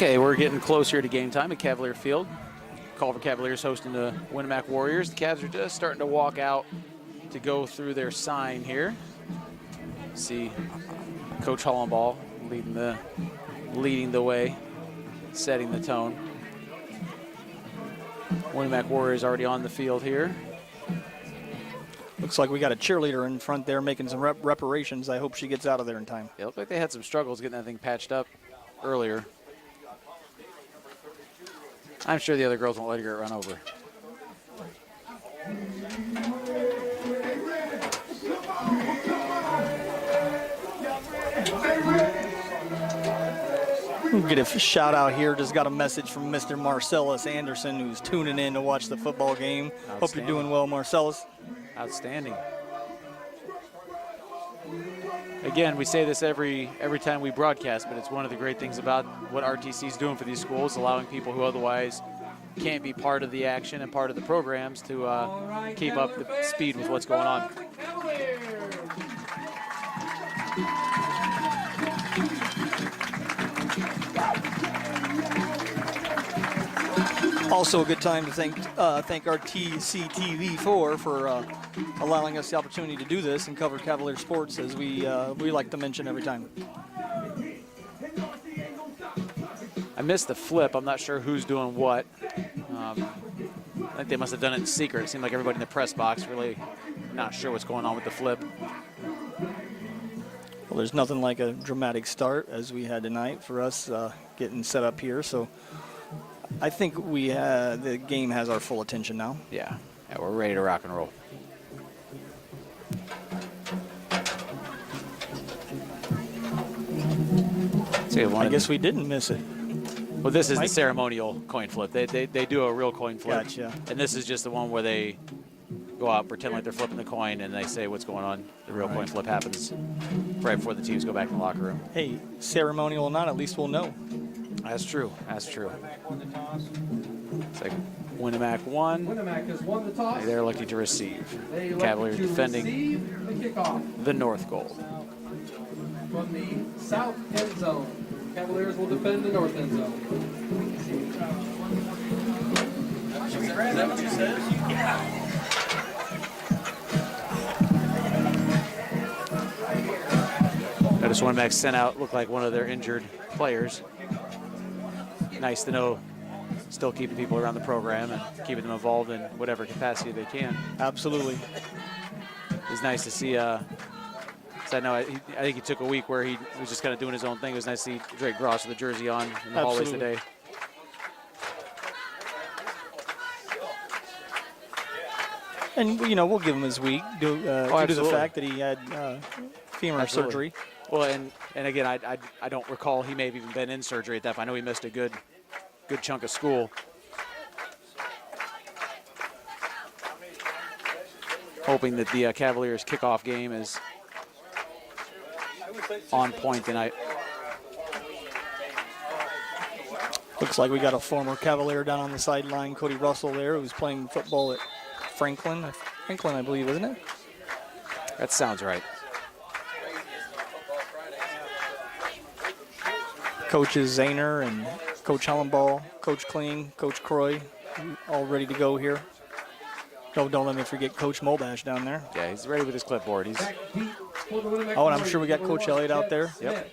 Okay, we're getting closer to game time at Cavalier Field. Culver Cavaliers hosting the Winamac Warriors. The Cavs are just starting to walk out to go through their sign here. See Coach Hollenball leading the way, setting the tone. Winamac Warriors already on the field here. Looks like we got a cheerleader in front there making some reparations. I hope she gets out of there in time. It looked like they had some struggles getting that thing patched up earlier. I'm sure the other girls won't let her get run over. We'll get a shout out here. Just got a message from Mr. Marcellus Anderson, who's tuning in to watch the football game. Hope you're doing well, Marcellus. Outstanding. Again, we say this every time we broadcast, but it's one of the great things about what RTC is doing for these schools, allowing people who otherwise can't be part of the action and part of the programs to keep up the speed with what's going on. Also a good time to thank our TCTV4 for allowing us the opportunity to do this and cover Cavalier sports, as we like to mention every time. I missed the flip. I'm not sure who's doing what. I think they must have done it in secret. It seemed like everybody in the press box really not sure what's going on with the flip. Well, there's nothing like a dramatic start as we had tonight for us getting set up here. So I think the game has our full attention now. Yeah, we're ready to rock and roll. I guess we didn't miss it. Well, this is the ceremonial coin flip. They do a real coin flip. Gotcha. And this is just the one where they go out, pretend like they're flipping the coin, and they say what's going on. The real coin flip happens right before the teams go back in the locker room. Hey, ceremonial or not, at least we'll know. That's true. That's true. It's like Winamac won. Winamac has won the toss. They're lucky to receive. Cavaliers defending the north goal. From the south end zone, Cavaliers will defend the north end zone. Is that what you said? Yeah. Notice Winamac sent out, looked like one of their injured players. Nice to know, still keeping people around the program and keeping them involved in whatever capacity they can. Absolutely. It's nice to see. So I know I think he took a week where he was just kind of doing his own thing. It was nice to see Drake Gross with the jersey on in the hallways today. And we'll give him his week due to the fact that he had femur surgery. Well, and again, I don't recall he may have even been in surgery at that point. I know he missed a good chunk of school. Hoping that the Cavaliers kickoff game is on point tonight. Looks like we got a former Cavalier down on the sideline, Cody Russell there, who's playing football at Franklin, I believe, isn't it? That sounds right. Coaches Zahner and Coach Hollenball, Coach Kling, Coach Croy, all ready to go here. Don't let me forget Coach Moldash down there. Yeah, he's ready with his clipboard. Oh, and I'm sure we got Coach Elliott out there. Yep.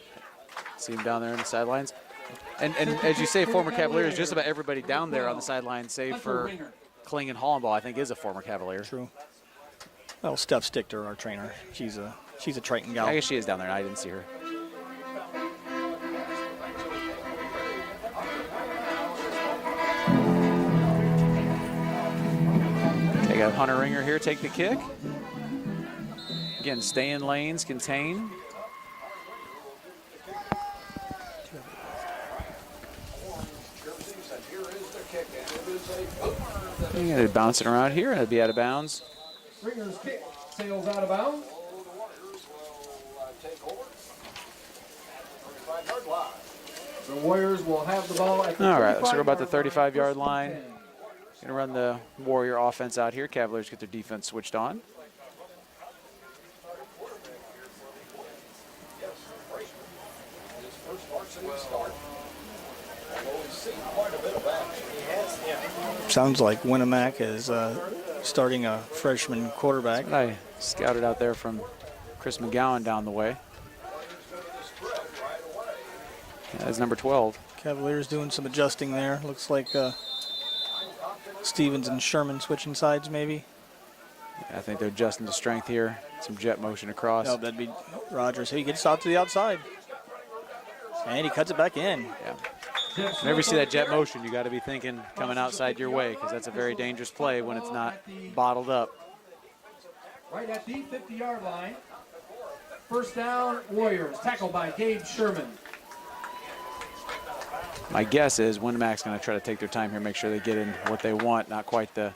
See him down there on the sidelines. And as you say, former Cavaliers, just about everybody down there on the sidelines, save for Kling and Hollenball, I think is a former Cavalier. True. Well, Steph Stichter, our trainer, she's a Triton gal. I guess she is down there. I didn't see her. They got Hunter Ringer here take the kick. Again, stay in lanes, contain. You're going to bounce it around here, and it'll be out of bounds. Ringer's kick sails out of bounds. The Warriors will have the ball at the All right, let's go about the 35-yard line. Going to run the Warrior offense out here. Cavaliers get their defense switched on. Sounds like Winamac is starting a freshman quarterback. I scouted out there from Chris McGowan down the way. That's number 12. Cavaliers doing some adjusting there. Looks like Stevens and Sherman switching sides maybe. Yeah, I think they're adjusting to strength here. Some jet motion across. Oh, that'd be Rogers. He gets out to the outside. And he cuts it back in. Yeah. Whenever you see that jet motion, you got to be thinking coming outside your way, because that's a very dangerous play when it's not bottled up. Right at the 50-yard line. First down, Warriors. Tackled by Gabe Sherman. My guess is Winamac's going to try to take their time here, make sure they get in what they want, not quite the...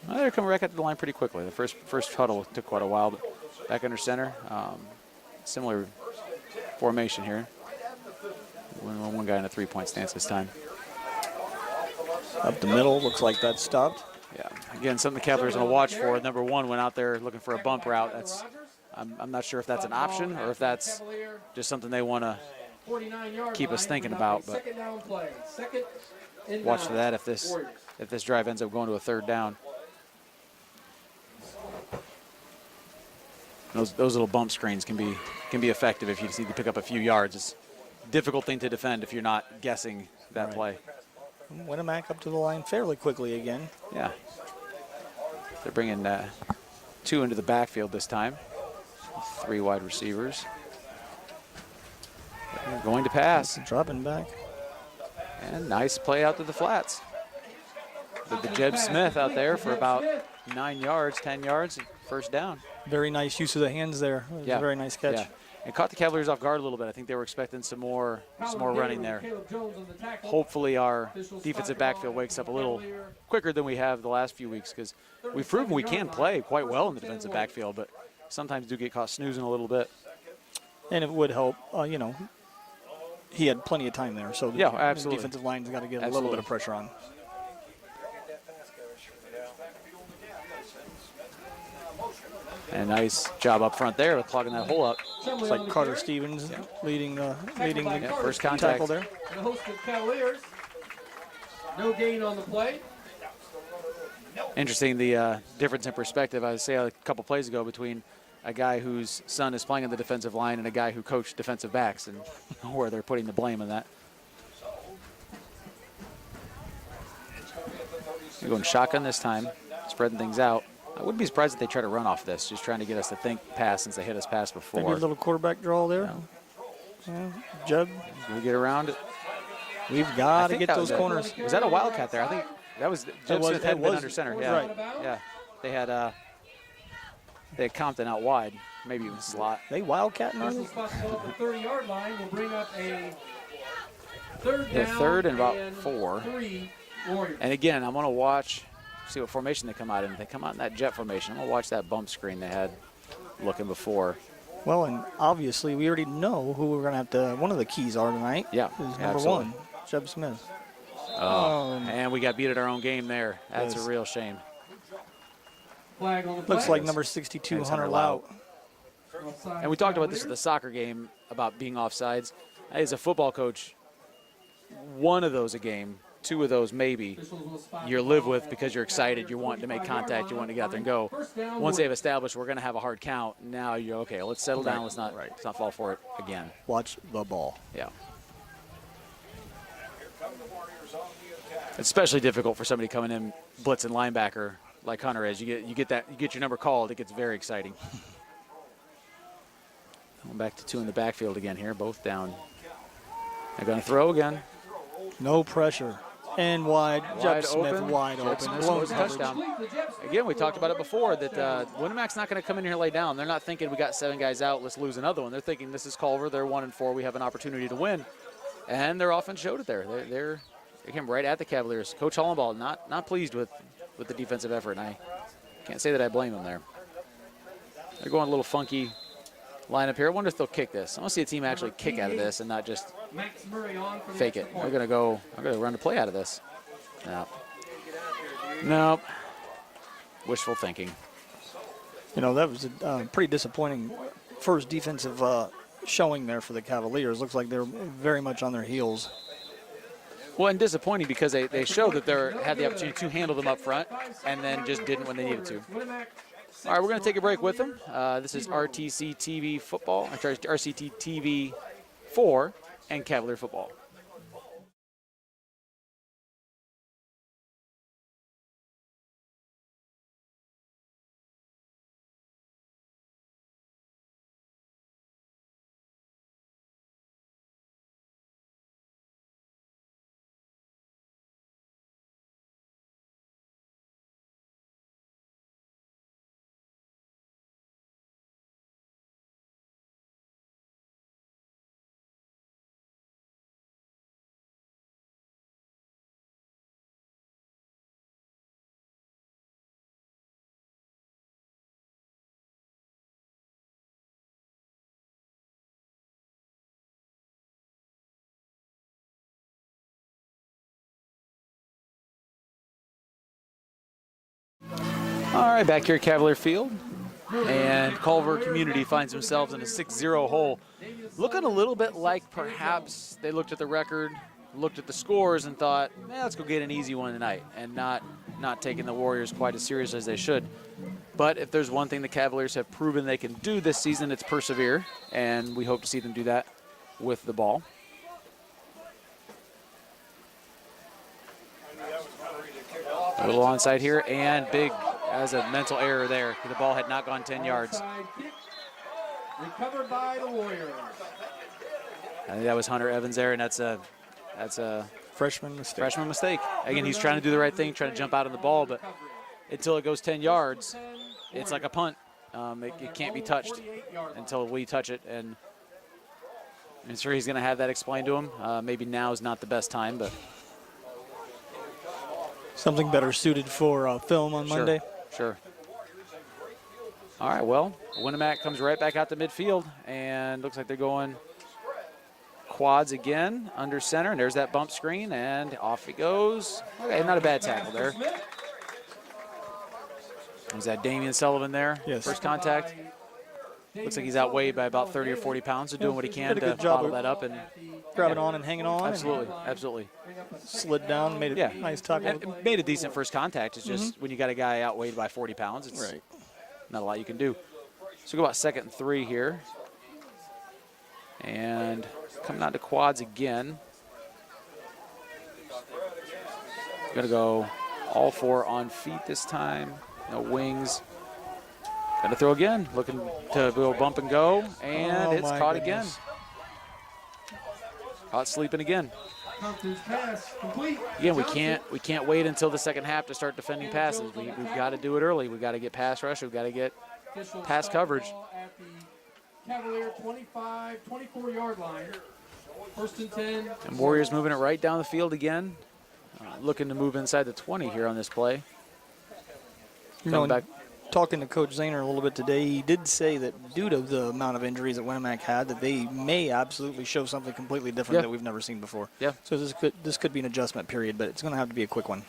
Well, they're coming back at the line pretty quickly. The first huddle took quite a while, but back under center. Similar formation here. One guy in a three-point stance this time. Up the middle, looks like that's stopped. Yeah, again, something the Cavaliers going to watch for. Number one went out there looking for a bump route. That's I'm not sure if that's an option or if that's just something they want to keep us thinking about. But watch for that if this drive ends up going to a third down. Those little bump screens can be effective if you just need to pick up a few yards. It's a difficult thing to defend if you're not guessing that play. Winamac up to the line fairly quickly again. Yeah. They're bringing two into the backfield this time. 3 wide receivers. They're going to pass. Dropping back. And nice play out to the flats. With the Jeb Smith out there for about 9 yards, 10 yards, first down. Very nice use of the hands there. It was a very nice catch. Yeah. And caught the Cavaliers off guard a little bit. I think they were expecting some more running there. Hopefully our defensive backfield wakes up a little quicker than we have the last few weeks, because we've proven we can play quite well in the defensive backfield, but sometimes do get caught snoozing a little bit. And it would help, he had plenty of time there, so the defensive line's got to get a little bit of pressure on. And nice job up front there with clogging that hole up. It's like Carter Stevens leading the first contact tackle there. The host of Cavaliers. No gain on the play. Interesting, the difference in perspective, I would say a couple plays ago, between a guy whose son is playing on the defensive line and a guy who coached defensive backs, and where they're putting the blame on that. They're going shotgun this time, spreading things out. I wouldn't be surprised if they try to run off this, just trying to get us to think pass since they hit us pass before. Maybe a little quarterback draw there. Yeah. Jeb. Do we get around it? We've got to get those corners. Was that a wildcat there? I think that was Jeb Smith had been under center. Yeah, right. Yeah. They had Compton out wide. Maybe even slot. They wildcatting on The 30-yard line will bring up a third down. The third and about 4. 3 Warriors. And again, I'm going to watch, see what formation they come out in. If they come out in that jet formation, I'm going to watch that bump screen they had looking before. Well, and obviously we already know who we're going to have to, one of the keys are tonight. Yeah, is number 1, Jeb Smith. And we got beat at our own game there. That's a real shame. Flag on the play. Looks like number 62, Hunter Lout. And we talked about this at the soccer game about being offsides. As a football coach, one of those a game, 2 of those maybe, you live with because you're excited, you're wanting to make contact, you want to get out there and go. Once they've established we're going to have a hard count, now you're okay, let's settle down, let's not fall for it again. Watch the ball. Yeah. It's especially difficult for somebody coming in blitzing linebacker like Hunter is. You get your number called, it gets very exciting. Going back to 2 in the backfield again here, both down. They're going to throw again. No pressure. And wide. Jeb Smith open. wide open. Scores a touchdown. Again, we talked about it before that Winamac's not going to come in here and lay down. They're not thinking we got 7 guys out, let's lose another one. They're thinking this is Culver. They're 1-4. We have an opportunity to win. And their offense showed it there. They came right at the Cavaliers. Coach Hollenball not pleased with the defensive effort, and I can't say that I blame him there. They're going a little funky lineup here. I wonder if they'll kick this. I want to see a team actually kick out of this and not just fake it. I'm going to run the play out of this. No. Wishful thinking. That was a pretty disappointing first defensive showing there for the Cavaliers. Looks like they're very much on their heels. Well, and disappointing because they showed that they had the opportunity to handle them up front and then just didn't when they needed to. All right, we're going to take a break with them. This is RTC TV football, RCT TV 4 and Cavalier football. All right, back here at Cavalier Field, and Culver Community finds themselves in a 6-0 hole. Looking a little bit like perhaps they looked at the record, looked at the scores, and thought, let's go get an easy one tonight, and not taking the Warriors quite as serious as they should. But if there's one thing the Cavaliers have proven they can do this season, it's persevere, and we hope to see them do that with the ball. A little onside here, and big as a mental error there. The ball had not gone 10 yards. Recovered by the Warriors. I think that was Hunter Evans there, and that's a Freshman mistake. Again, he's trying to do the right thing, trying to jump out on the ball, but until it goes 10 yards, it's like a punt. It can't be touched until we touch it, and I'm sure he's going to have that explained to him. Maybe now is not the best time, but something better suited for film on Monday. Sure. All right, well, Winamac comes right back out to midfield, and looks like they're going quads again under center, and there's that bump screen, and off he goes. Okay, not a bad tackle there. Was that Damian Sullivan there? Yes. First contact. Looks like he's outweighed by about 30 or 40 pounds, so doing what he can to bottle that up and grab it on and hanging on. Absolutely. Slid down, made a nice tackle. It made a decent first contact. It's just when you got a guy outweighed by 40 pounds, it's not a lot you can do. So go about 2nd and 3 here. And coming out to quads again. Going to go all 4 on feet this time. No wings. Going to throw again. Looking to go bump and go. And it's caught again. Caught sleeping again. Again, we can't wait until the second half to start defending passes. We've got to do it early. We've got to get pass rush. We've got to get pass coverage. At the Cavalier 24-yard line. 1st and 10. And Warriors moving it right down the field again. Looking to move inside the 20 here on this play. Back. Talking to Coach Zahner a little bit today, he did say that due to the amount of injuries that Winamac had, that they may absolutely show something completely different that we've never seen before. Yeah. So this could be an adjustment period, but it's going to have to be a quick one.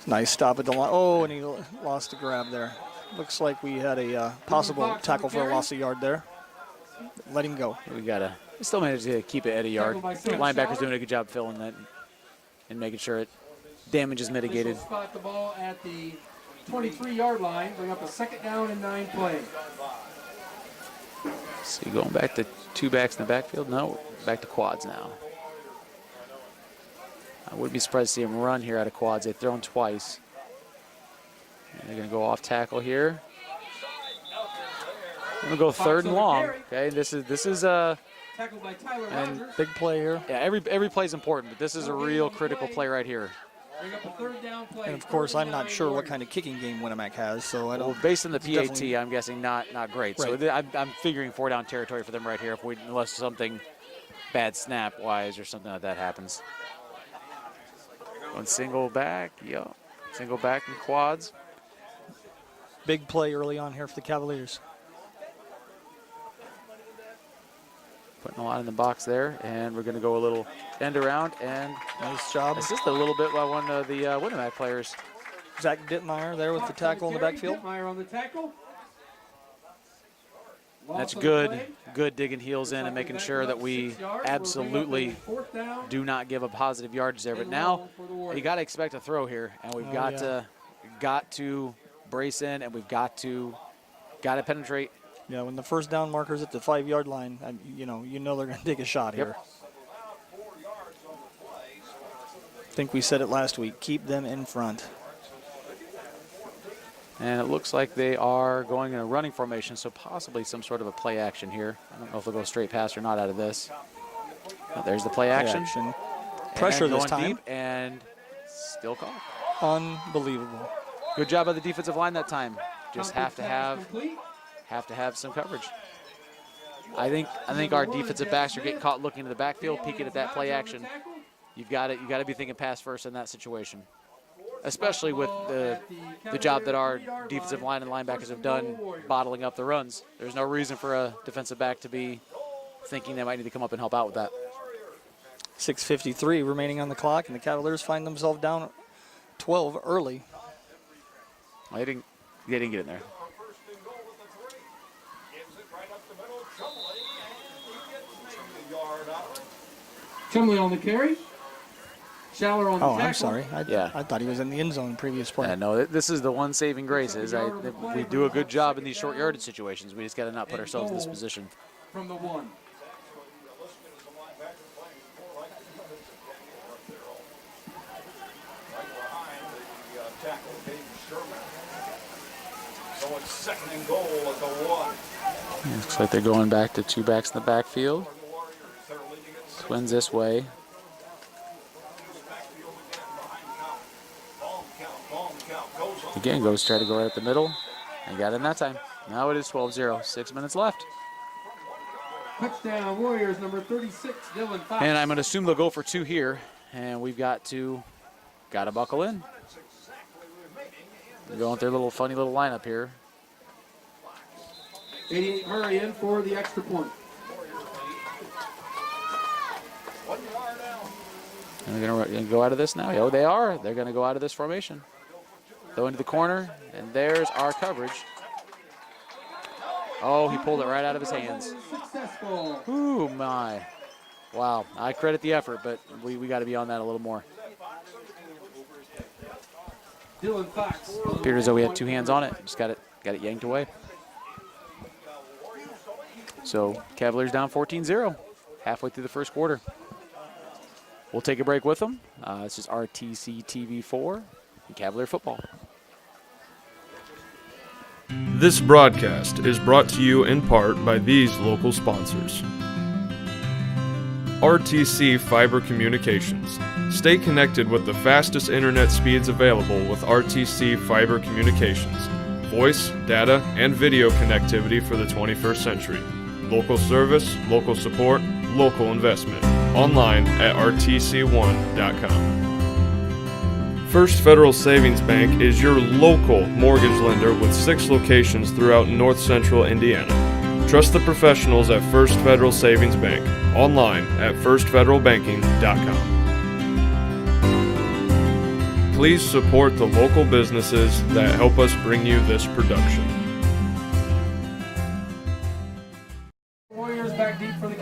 Nice stop at the line. Oh, and he lost the grab there. Looks like we had a possible tackle for a loss of yard there. Let him go. We still managed to keep it at a yard. Linebacker's doing a good job filling that and making sure damage is mitigated. Spot the ball at the 23-yard line, bring up a 2nd down and 9 play. So going back to 2 backs in the backfield? No, back to quads now. I wouldn't be surprised to see him run here out of quads. They've thrown twice. And they're going to go off tackle here. I'm going to go 3rd and long. Okay, this is tackled by Tyler and Rogers. Big play here. Yeah, every play is important, but this is a real critical play right here. Bring up a 3rd down play. And of course, I'm not sure what kind of kicking game Winamac has, so I don't. Well, based on the PAT, I'm guessing not great. Right. So I'm figuring 4-down territory for them right here, unless something bad snap-wise or something like that happens. One single back, single back and quads. Big play early on here for the Cavaliers. Putting a lot in the box there, and we're going to go a little end around, and nice job. Assisted a little bit by one of the Winamac players. Zach Dittmeyer there with the tackle in the backfield. Dittmeyer on the tackle. That's good digging heels in and making sure that we absolutely do not give a positive yardage there. But now you got to expect a throw here, and we've got to brace in, and we've got to penetrate. Yeah, when the first down marker's at the 5-yard line, you know they're going to take a shot here. I think we said it last week. Keep them in front. And it looks like they are going in a running formation, so possibly some sort of a play action here. I don't know if they'll go straight pass or not out of this. But there's the play action. Pressure this time. Deep and still caught. Unbelievable. Good job by the defensive line that time. Just have to have some coverage. I think our defensive backs are getting caught looking to the backfield, peeking at that play action. You've got to be thinking pass first in that situation, especially with the job that our defensive line and linebackers have done bottling up the runs. There's no reason for a defensive back to be thinking they might need to come up and help out with that. 6:53 remaining on the clock, and the Cavaliers find themselves down 12 early. Well, they didn't get in there. Chumley on the carry. Schaller on the tackle. I'm sorry. I thought he was in the end zone previous play. No, this is the one saving grace. We do a good job in these short yardage situations. We just got to not put ourselves in this position. From the 1. So it's 2nd and goal at the 1. Looks like they're going back to 2 backs in the backfield. Twins this way. Again, goes try to go right up the middle. And got it in that time. Now it is 12-0. 6 minutes left. Touchdown Warriors, number 36, Dylan Fox. And I'm going to assume they'll go for 2 here. And we've got to buckle in. They're going with their funny little lineup here. 88 Murray in for the extra point. And they're going to go out of this now. Oh, they are. They're going to go out of this formation. Go into the corner, and there's our coverage. Oh, he pulled it right out of his hands. Successful. Ooh, my. Wow. I credit the effort, but we got to be on that a little more. Dylan Fox. Appeared as though we had 2 hands on it. Just got it yanked away. So Cavaliers down 14-0, halfway through the first quarter. We'll take a break with them. This is RTC TV4 and Cavalier football. This broadcast is brought to you in part by these local sponsors. RTC Fiber Communications. Stay connected with the fastest internet speeds available with RTC Fiber Communications. Voice, data, and video connectivity for the 21st century. Local service, local support, local investment. Online at rtc1.com. First Federal Savings Bank is your local mortgage lender with 6 locations throughout north central Indiana. Trust the professionals at First Federal Savings Bank. Online at firstfederalbanking.com. Please support the local businesses that help us bring you this production.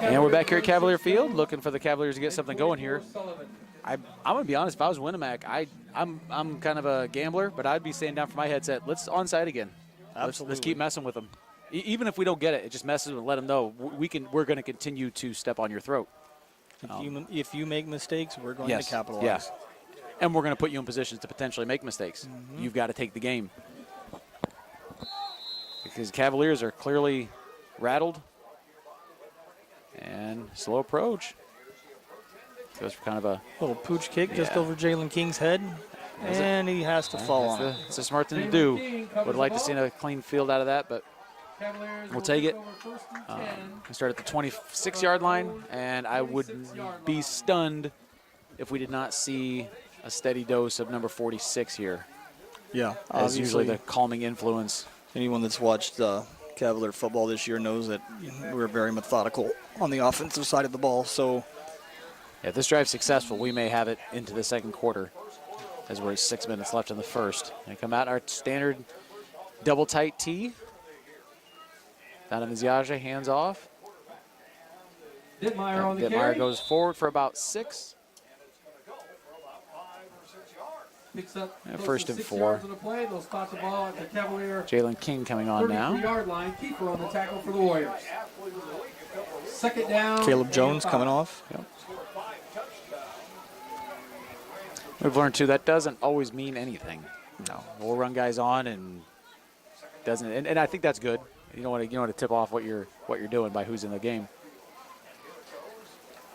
And we're back here at Cavalier Field, looking for the Cavaliers to get something going here. I'm going to be honest, if I was Winamac, I'm kind of a gambler, but I'd be staying down for my headset. Let's onside again. Absolutely. Let's keep messing with them. Even if we don't get it, it just messes with them. Let them know we're going to continue to step on your throat. If you make mistakes, we're going to capitalize. Yeah. And we're going to put you in positions to potentially make mistakes. Mm-hmm. You've got to take the game. Because Cavaliers are clearly rattled. And slow approach. Goes for kind of a little pooch kick just over Jalen King's head. And he has to fall on it. It's a smart thing to do. Would like to see a clean field out of that, but we'll take it. We start at the 26-yard line, and I would be stunned if we did not see a steady dose of number 46 here. Yeah, as usually the calming influence. Anyone that's watched Cavalier football this year knows that we're very methodical on the offensive side of the ball. So if this drive's successful, we may have it into the second quarter as we're 6 minutes left in the first. And come out our standard double tight T. Donovan Ziaja, hands off. Dittmeyer on the Dittmeyer carry. goes forward for about 6. Picks up Yeah, close first to and 6 4. yards on the play. They'll spot the ball at the Cavalier Jalen King coming on now. 33-yard line. Keeper on the tackle for the Warriors. Second down. Caleb and Jones 5. coming off. Yep. We've learned too that doesn't always mean anything. No, we'll run guys on and doesn't, and I think that's good. You don't want to tip off what you're doing by who's in the game.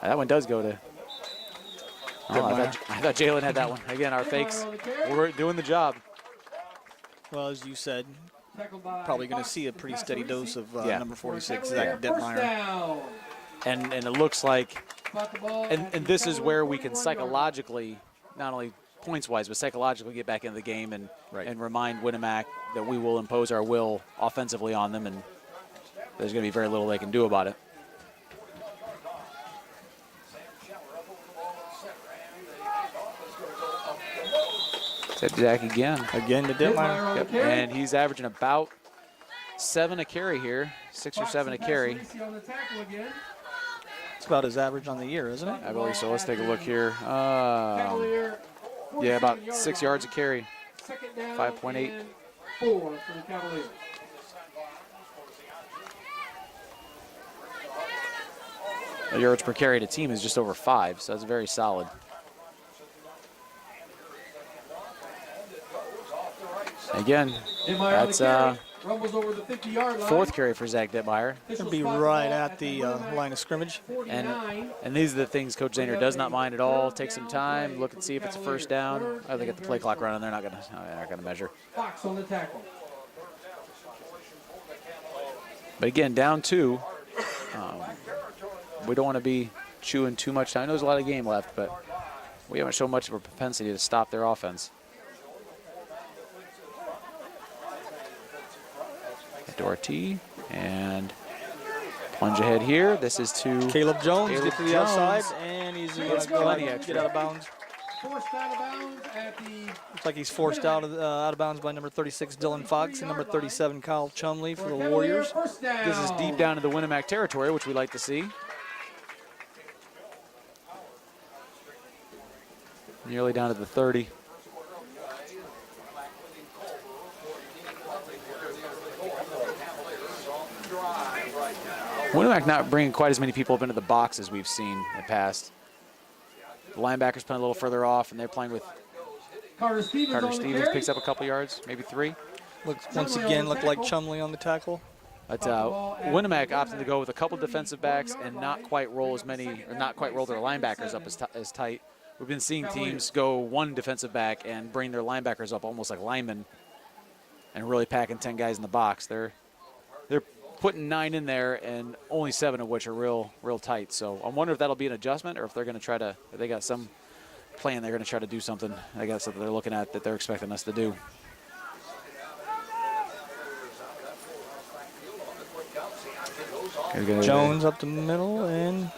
That one does go to. Oh, I thought Jalen had that one. Again, our fakes, we're doing the job. Well, as you said, Tackled by probably going to Fox. see a pretty steady dose of Yeah. number 46, Cavalier, Zach first Dittmeyer. down. And it looks like, Spot the ball and at the this is Cavalier where we can 41-yard line. psychologically, not only points-wise, but psychologically get back into the game and remind Winamac that we will impose our will offensively on them, and there's going to be very little they can do about it. Set Jack again. Again to Dittmeyer Dittmeyer. on the Yep. carry. And he's averaging about 7 a carry here, 6 or Fox 7 a and carry. Passalisi on the tackle again. It's about his average on the year, isn't it? I believe so. Let's take a look here. Cavalier, Yeah, about 47-yard 6 line. yards a carry. Second down 5.8. and 4 for the Cavaliers. Yards per carry to team is just over 5, so that's very solid. Again, Dittmeyer that's on the carry. Rumbles over the 50-yard line. 4th carry for Zach Dittmeyer. This Going will to be spot right ball at the Winamac line of scrimmage. 49. And these are the things Coach Zahner does not mind at all. Take some time, look and see if it's a first down. Oh, they got the play clock running. They're not going to measure. Fox on the tackle. But again, down 2. We don't want to be chewing too much time. I know there's a lot of game left, but we haven't shown much of a propensity to stop their offense. Doherty and plunge ahead here. This is to Caleb Jones Caleb get to the Jones. outside, and he's going Let's to go. go Plenty get extra. out of bounds. Forced out of bounds at the Looks like he's forced out of bounds by number 36, Dylan Fox, and number 37, Kyle Chumley for the Cavalier Warriors. first down. This is deep down into the Winamac territory, which we like to see. Nearly down to the 30. Winamac not bringing quite as many people up into the box as we've seen in the past. The linebackers playing a little further off, and they're playing with Carter Stevens Carter on the Stevens. carry. Picks up a couple yards, maybe 3. Looks once Chumley on again the looked like tackle. Chumley on the tackle. But ball at Winamac the opted to go with a couple 31-yard defensive backs and not line. quite roll as many, or not quite roll their linebackers up as tight. We've been seeing teams go one defensive back and bring their linebackers up almost like linemen, and really packing 10 guys in the box. They're putting 9 in there, and only 7 of which are real tight. So I wonder if that'll be an adjustment, or if they're going to try to. If they got some plan, they're going to try to do something. I guess that they're looking at that they're expecting us to do. Jones up the middle, and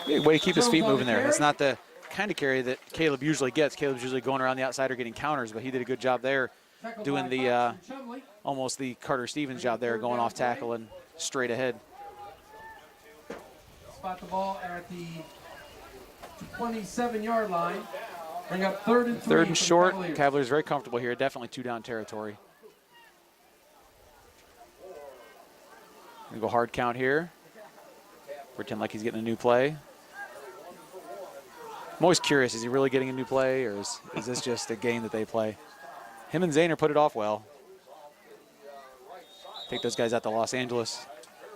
Way to keep his feet moving there. It's not the kind of carry that Caleb usually gets. Caleb's usually going around the outside or getting counters, but he did a good job there Tackled doing by the Fox and Chumley. almost the Carter Stevens job there, going off tackle and straight ahead. Spot the ball at the 27-yard line. Bring up 3rd and 3. 3rd and for the short. Cavaliers. Cavaliers very comfortable here. Definitely 2-down territory. Gonna go hard count here. Pretend like he's getting a new play. I'm always curious, is he really getting a new play, or is this just a game that they play? Him and Zahner put it off well. Take those guys out to Los Angeles.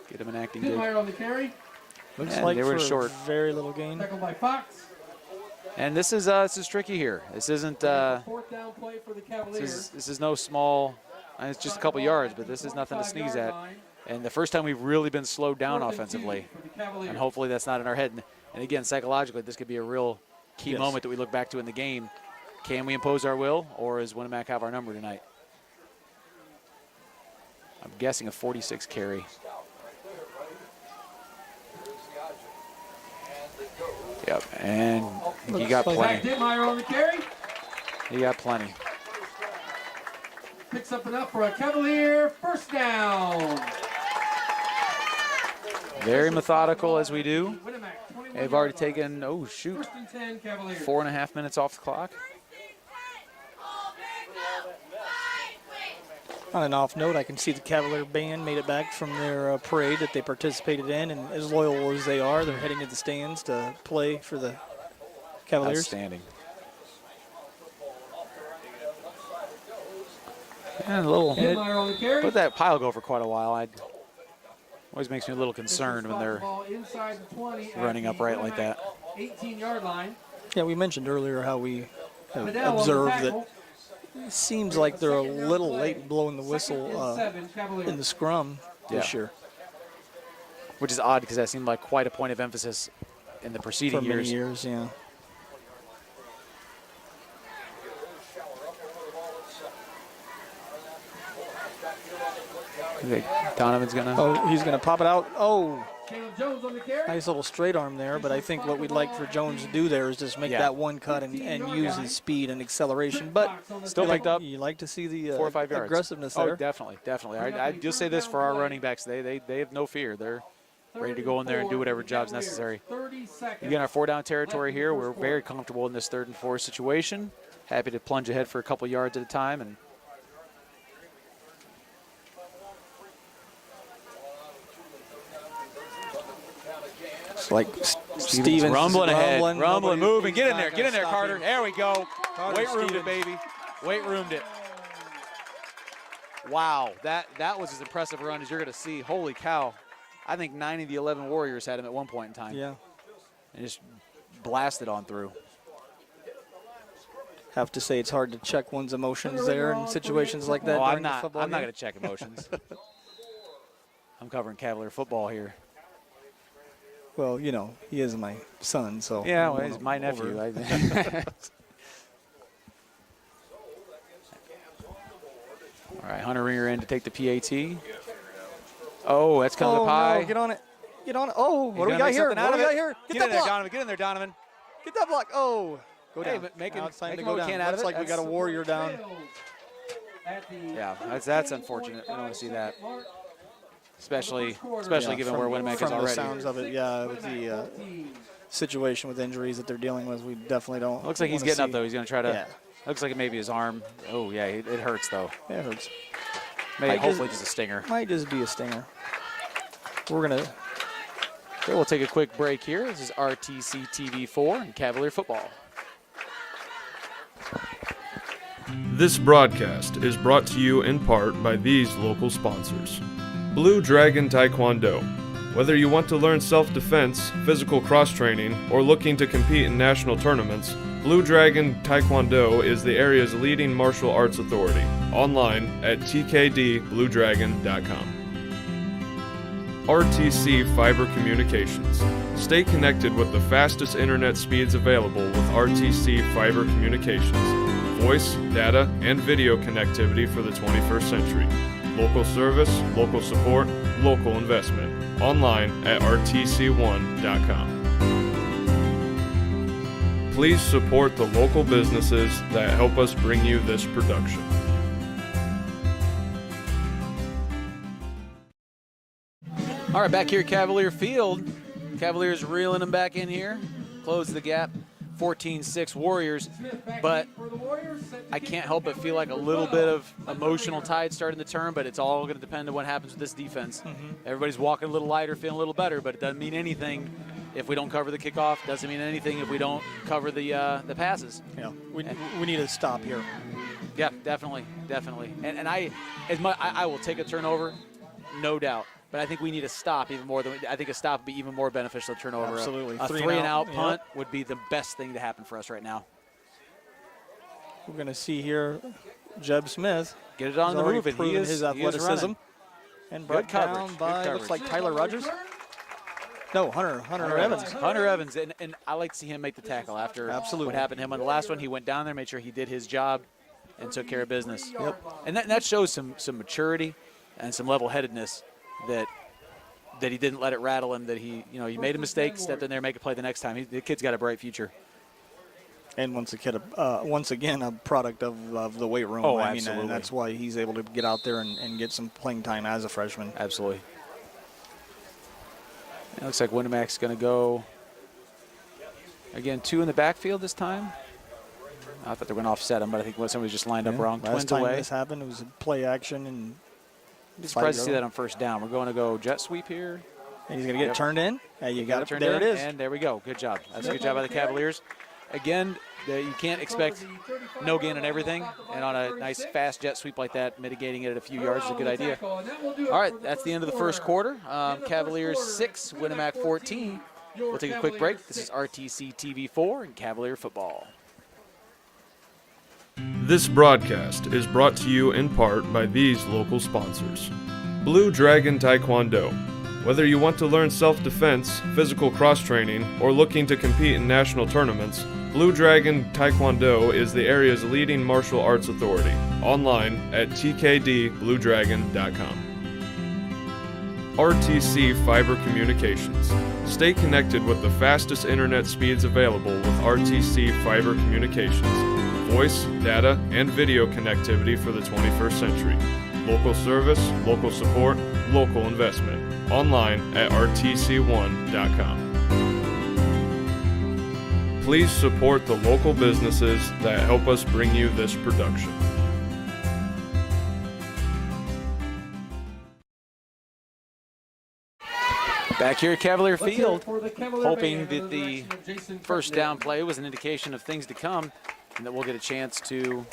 Get him an acting gig. Dittmeyer on the carry. looks And like they were for short. a very little gain. Tackled by Fox. And this is tricky here. This isn't 4th down play for the Cavaliers. this is no small. It's just a couple yards, but this is nothing to sneeze at. And the first time we've really been slowed down 4th and 2 offensively, for the Cavaliers. and hopefully that's not in our head. And again, psychologically, this could be a real key Yes. moment that we look back to in the game. Can we impose our will, or is Winamac have our number tonight? I'm guessing a 46 carry. Yep, and he got Looks like Zach plenty. Dittmeyer on the carry. He got plenty. Picks up enough for a Cavalier first down. Very methodical as we do. Winamac, 21 They've already yard line. taken, oh shoot, First and 10, Cavaliers. 4.5 minutes off the clock. On an off note, I can see the Cavalier band made it back from their parade that they participated in, and as loyal as they are, they're heading to the stands to play for the Cavaliers. Outstanding. And a little, Hillmeyer on the carry. let that pile go for quite a while. Always makes me a little concerned when Spot the they're ball inside the 20 at running the upright like that. 18-yard line. Yeah, we mentioned earlier how we have Fidel on the observed that tackle. it seems like they're a little late in blowing the whistle Second and 7, Cavaliers. in the scrum this Yeah. year. Which is odd because that seemed like quite a point of emphasis in the preceding For many years, yeah. Donovan's gonna. Oh, he's going to pop it out. Oh, Caleb Jones on the carry. nice little straight arm there, but I think what we'd like for Jones to do there is just make Yeah. that one cut and use his speed and acceleration. But Still you picked up You like to see the 4 or 5 yards. aggressiveness Oh, there. definitely, definitely. I just say this for our running backs. They have no fear. They're ready to go in there and do whatever job's necessary. 30 seconds. Again, our 4-down territory here. We're very comfortable in this 3rd and 4 situation. Happy to plunge ahead for a couple yards at a time. And It's like Stevens rumbling ahead, rumbling, Nobody's moving. Get in not there, gonna get in there, stop Carter. him. There we go. Carter Weight roomed it, Stevens. baby. Weight roomed it. Wow, that was as impressive a run as you're going to see. Holy cow. I think 9 of the 11 Warriors had him at one point in time. Yeah. And just blasted on through. Have to say it's hard to check one's emotions there in situations like that. Oh, during I'm the not football going game. to check emotions. I'm covering Cavalier football here. Well, you know, he is my son, so. Yeah, I well, don't he's my wanna nephew. All right, Hunter Ringer in to take the PAT. Oh, that's coming up high. No, get on it. Get on it. Oh, He's what do we gonna got make here? something What out do of we got it. here? Get Get that in there, block. Donovan. Get in there, Donovan. Get that block. Oh, go Hey, down. but make Now him- it's time make to him go what he down. can out of Looks it. like we got a That's- warrior down. Yeah, that's unfortunate. We don't want to see that, especially Yeah, given where Winamac is from the already. sounds of it, yeah, with the situation with injuries that they're dealing with, we definitely don't. Looks like he's wanna getting up see- though. He's going to try to. Yeah. Looks like it may be his arm. Oh yeah, it hurts though. Yeah, it hurts. Maybe Might hopefully just a stinger. Might just be a stinger. We're gonna. Okay, we'll take a quick break here. This is RTC TV4 and Cavalier football. This broadcast is brought to you in part by these local sponsors. Blue Dragon Taekwondo. Whether you want to learn self-defense, physical cross-training, or looking to compete in national tournaments, Blue Dragon Taekwondo is the area's leading martial arts authority. Online at tkdbluedragon.com. RTC Fiber Communications. Stay connected with the fastest internet speeds available with RTC Fiber Communications. Voice, data, and video connectivity for the 21st century. Local service, local support, local investment. Online at rtc1.com. Please support the local businesses that help us bring you this production. All right, back here at Cavalier Field. Cavaliers reeling them back in here. Close the gap. 14-6 Warriors. But I can't help but feel like a little bit of emotional tide starting to turn, but it's all going to depend on what happens with this defense. Everybody's walking a little lighter, feeling a little better, but it doesn't mean anything if we don't cover the kickoff. Doesn't mean anything if we don't cover the passes. Yeah, we need to stop here. Yeah, definitely. And I will take a turnover, no doubt. But I think we need a stop even more than I think a stop would be even more beneficial than turnover. Absolutely. A three and out punt would be the best thing to happen for us right now. We're going to see here Jeb Smith. Get it on He's the already move, and proven he is his running. athleticism. And brought coverage, down good by, coverage. looks like Tyler Rogers. No, Hunter Evans. Hunter Evans, and I like to see him make the tackle after Absolutely. what happened to him on the last one. He went down there, made sure he did his job, and took care of business. Yep. And that shows some maturity and some level-headedness that he didn't let it rattle him. That he made a mistake, stepped in there, make a play the next time. The kid's got a bright future. And once again, a product of the weight room. Oh, I mean, absolutely. and that's why he's able to get out there and get some playing time as a freshman. Absolutely. It looks like Winamac's going to go, again, 2 in the backfield this time. I thought they were going to offset them, but I think somebody just lined up wrong. Last Twins time away. this happened, it was a play action. And I'm surprised to see that on first down. We're going to go jet sweep here. And he's going to get it turned in. Yeah, you got it. Turned There in, it is. And there we go. Good job. That's a good job by the Cavaliers. Again, you can't expect no gain on everything. And on a nice fast jet sweep like that, mitigating it at a few yards is a good idea. All right, that's the end of the first quarter. Cavaliers 6, Winamac 14. We'll take a quick break. This is RTC TV4 and Cavalier football. This broadcast is brought to you in part by these local sponsors. Blue Dragon Taekwondo. Whether you want to learn self-defense, physical cross-training, or looking to compete in national tournaments, Blue Dragon Taekwondo is the area's leading martial arts authority. Online at tkdbluedragon.com. RTC Fiber Communications. Stay connected with the fastest internet speeds available with RTC Fiber Communications. Voice, data, and video connectivity for the 21st century. Local service, local support, local investment. Online at rtc1.com. Please support the local businesses that help us bring you this production. Back here at Cavalier Field, hoping that the first down play was an indication of things to come and that we'll get a chance to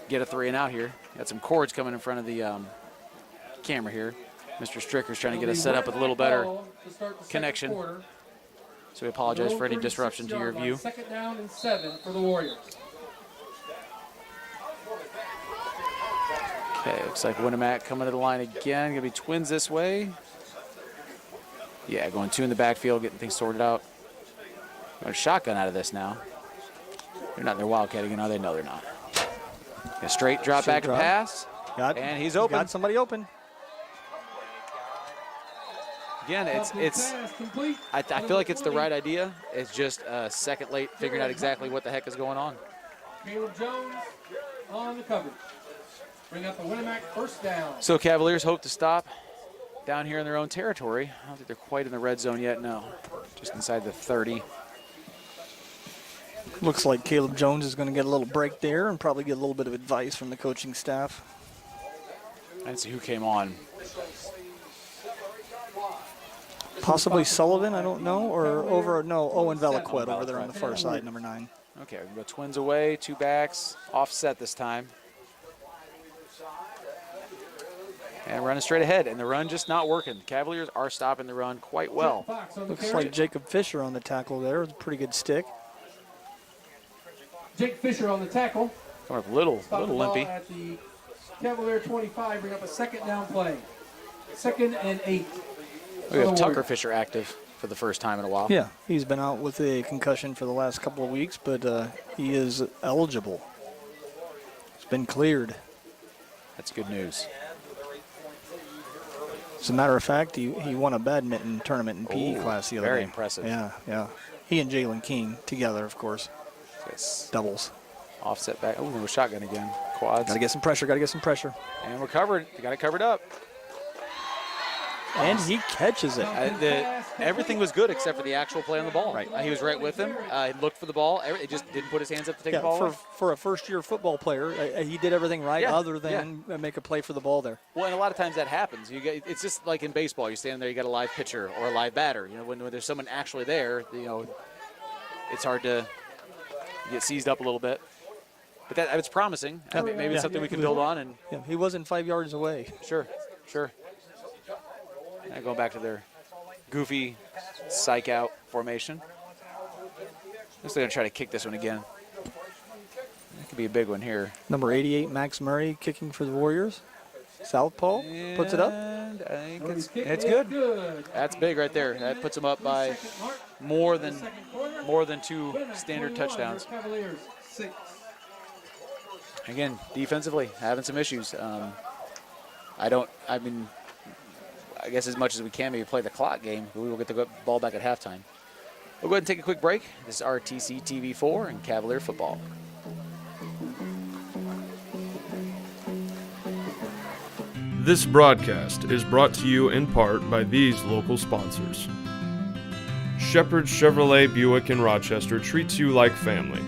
get a 3 and out here. Got some cords coming in front of the camera here. Mr. Stricker's trying to get us set up with a little better connection. So we apologize for any disruption to your view. 2nd down and 7 for the Warriors. Okay, looks like Winamac coming to the line again. Gonna be Twins this way. Yeah, going 2 in the backfield, getting things sorted out. Going shotgun out of this now. They're not in their wildcat again, are they? No, they're not. A straight drop back and pass. And he's open. Got somebody open. Again, I feel like it's the right idea. It's just a second late figuring out exactly what the heck is going on. Caleb Jones on the coverage. Bring up the Winamac first down. So Cavaliers hope to stop down here in their own territory. I don't think they're quite in the red zone yet, no. Just inside the 30. Looks like Caleb Jones is going to get a little break there and probably get a little bit of advice from the coaching staff. I didn't see who came on. Possibly Sullivan, I don't know, or Owen Veliquette over there on the far side, number 9. Okay, we can go Twins away, 2 backs, offset this time. And running straight ahead, and the run just not working. Cavaliers are stopping the run quite well. Looks like Jacob Fisher on the tackle there. It's a pretty good stick. Jake Fisher on the tackle. Coming up a little limpy. At the Cavalier 25, bring up a 2nd down play. 2nd and 8. We have Tucker Fisher active for the first time in a while. Yeah, he's been out with a concussion for the last couple of weeks, but he is eligible. He's been cleared. That's good news. As a matter of fact, he won a badminton tournament in PE class the other day. Very impressive. Yeah. He and Jalen King together, of course. Yes. Doubles. Offset back. Oh, we're shotgun again. Quads. Got to get some pressure. And we're covered. We got it covered up. And he catches it. Everything was good except for the actual play on the ball. Right. He was right with him. He looked for the ball. He just didn't put his hands up to take the ball away. For a first-year football player, he did everything right other than make a play for the ball there. Well, and a lot of times that happens. It's just like in baseball. You're standing there, you got a live pitcher or a live batter. When there's someone actually there, it's hard to get seized up a little bit. But it's promising. Maybe it's something we can build on. And he wasn't 5 yards away. Sure. And going back to their goofy psych out formation. Looks like they're going to try to kick this one again. That could be a big one here. Number 88, Max Murray, kicking for the Warriors. Southpaw puts it up. I think it's good. That's big right there. That puts them up by more than 2 standard touchdowns. Again, defensively, having some issues. I guess as much as we can, maybe play the clock game, but we will get the ball back at halftime. We'll go ahead and take a quick break. This is RTC TV4 and Cavalier football. This broadcast is brought to you in part by these local sponsors. Shepherd's Chevrolet Buick in Rochester treats you like family.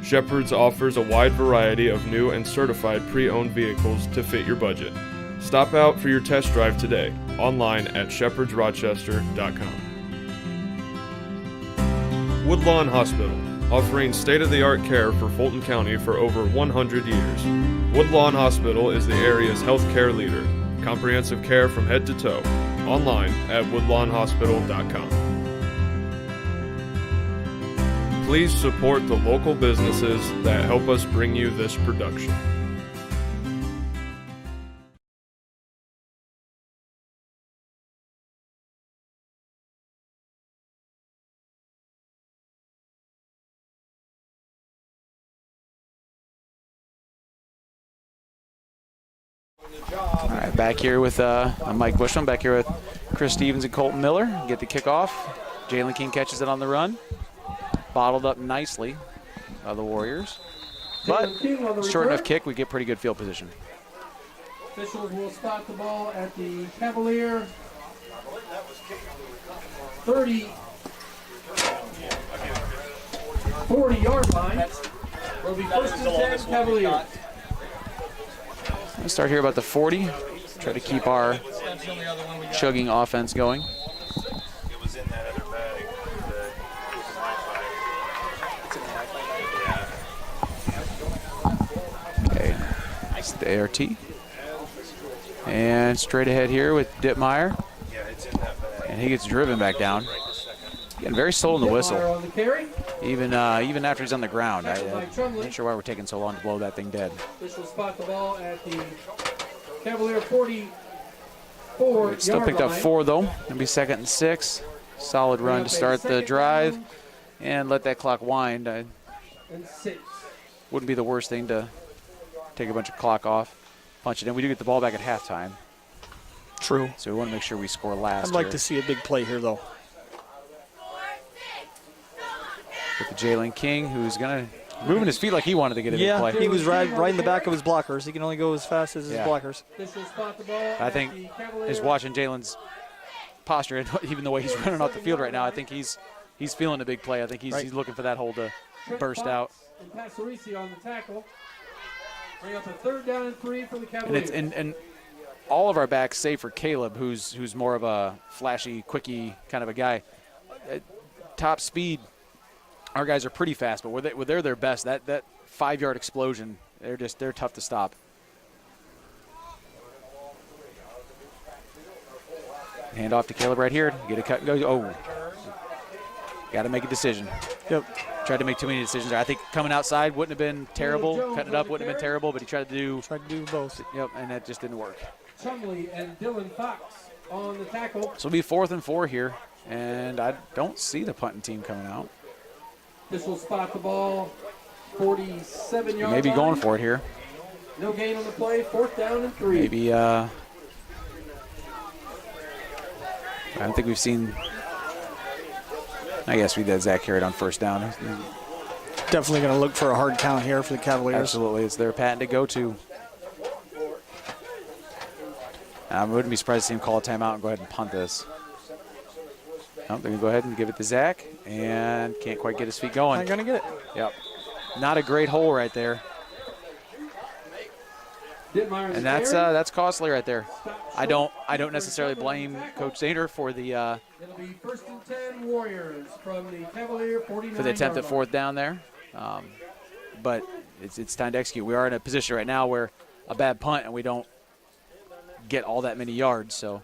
Shepherd's offers a wide variety of new and certified pre-owned vehicles to fit your budget. Stop out for your test drive today, online at shepherdsrochester.com. Woodlawn Hospital, offering state-of-the-art care for Fulton County for over 100 years. Woodlawn Hospital is the area's healthcare leader. Comprehensive care from head to toe. Online at woodlawnhospital.com. Please support the local businesses that help us bring you this production. All right, back here with I'm Mike Bushman, back here with Chris Stevens and Colton Miller. Get the kickoff. Jalen King catches it on the run. Bottled up nicely by the Warriors. But short enough kick, we get pretty good field position. Officials will spot the ball at the Cavalier 40-yard line. Will be first and 10 Cavaliers. Let's start here about the 40. Try to keep our chugging offense going. It was in that other bag. Okay, it's the ART. And straight ahead here with Dittmeyer. Yeah, it's in that bag. And he gets driven back down. Getting very slow in the whistle. On the carry. Even after he's on the ground. I'm not sure why we're taking so long to blow that thing dead. This will spot the ball at the Cavalier 44 Still picked up 4 though. Gonna be 2nd and 6. Solid run to start the drive and let that clock wind. And 6. Wouldn't be the worst thing to take a bunch of clock off, punch it in. We do get the ball back at halftime. True. So we want to make sure we score last. I'd like here. to see a big play here, though. With the Jalen King, who's gonna moving his feet like he wanted to get a big play. He was right in the back of his blockers. He can only go as fast as his blockers. This will spot the ball I think just watching Jalen's posture and even the way he's running off the field right now, I think he's feeling a big play. I think he's looking for that hole to burst out. And Passerisi on the tackle. Bring up a 3rd down and 3 for the Cavaliers. And all of our backs, save for Caleb, who's more of a flashy, quickie kind of a guy. At top speed, our guys are pretty fast, but when they're their best, that 5-yard explosion, they're tough to stop. Hand off to Caleb right here. Get a cut and go. Oh, got to make a decision. Yep. Tried to make too many decisions there. I think coming outside wouldn't have been terrible. Cutting it up wouldn't have been terrible, but he tried to do both. Yep, and that just didn't work. Chumley and Dylan Fox on the tackle. So it'll be 4th and 4 here, and I don't see the punting team coming out. This will spot the ball 47-yard Maybe line. going for it here. No gain on the play. 4th down and 3. Maybe I don't think we've seen. I guess we did Zach Harrod on 1st down. Definitely going to look for a hard count here for the Cavaliers. Absolutely, it's their patent to go to. I wouldn't be surprised to see him call a timeout and go ahead and punt this. No, they're going to go ahead and give it to Zach, and can't quite get his feet going. Not going to get it. Yep. Not a great hole right there. And that's costly right there. I don't necessarily blame Coach Zaner for the It'll be 1st and 10 Warriors from the Cavalier 49 for the attempt at 4th down there. But it's time to execute. We are in a position right now where a bad punt and we don't get all that many yards. So,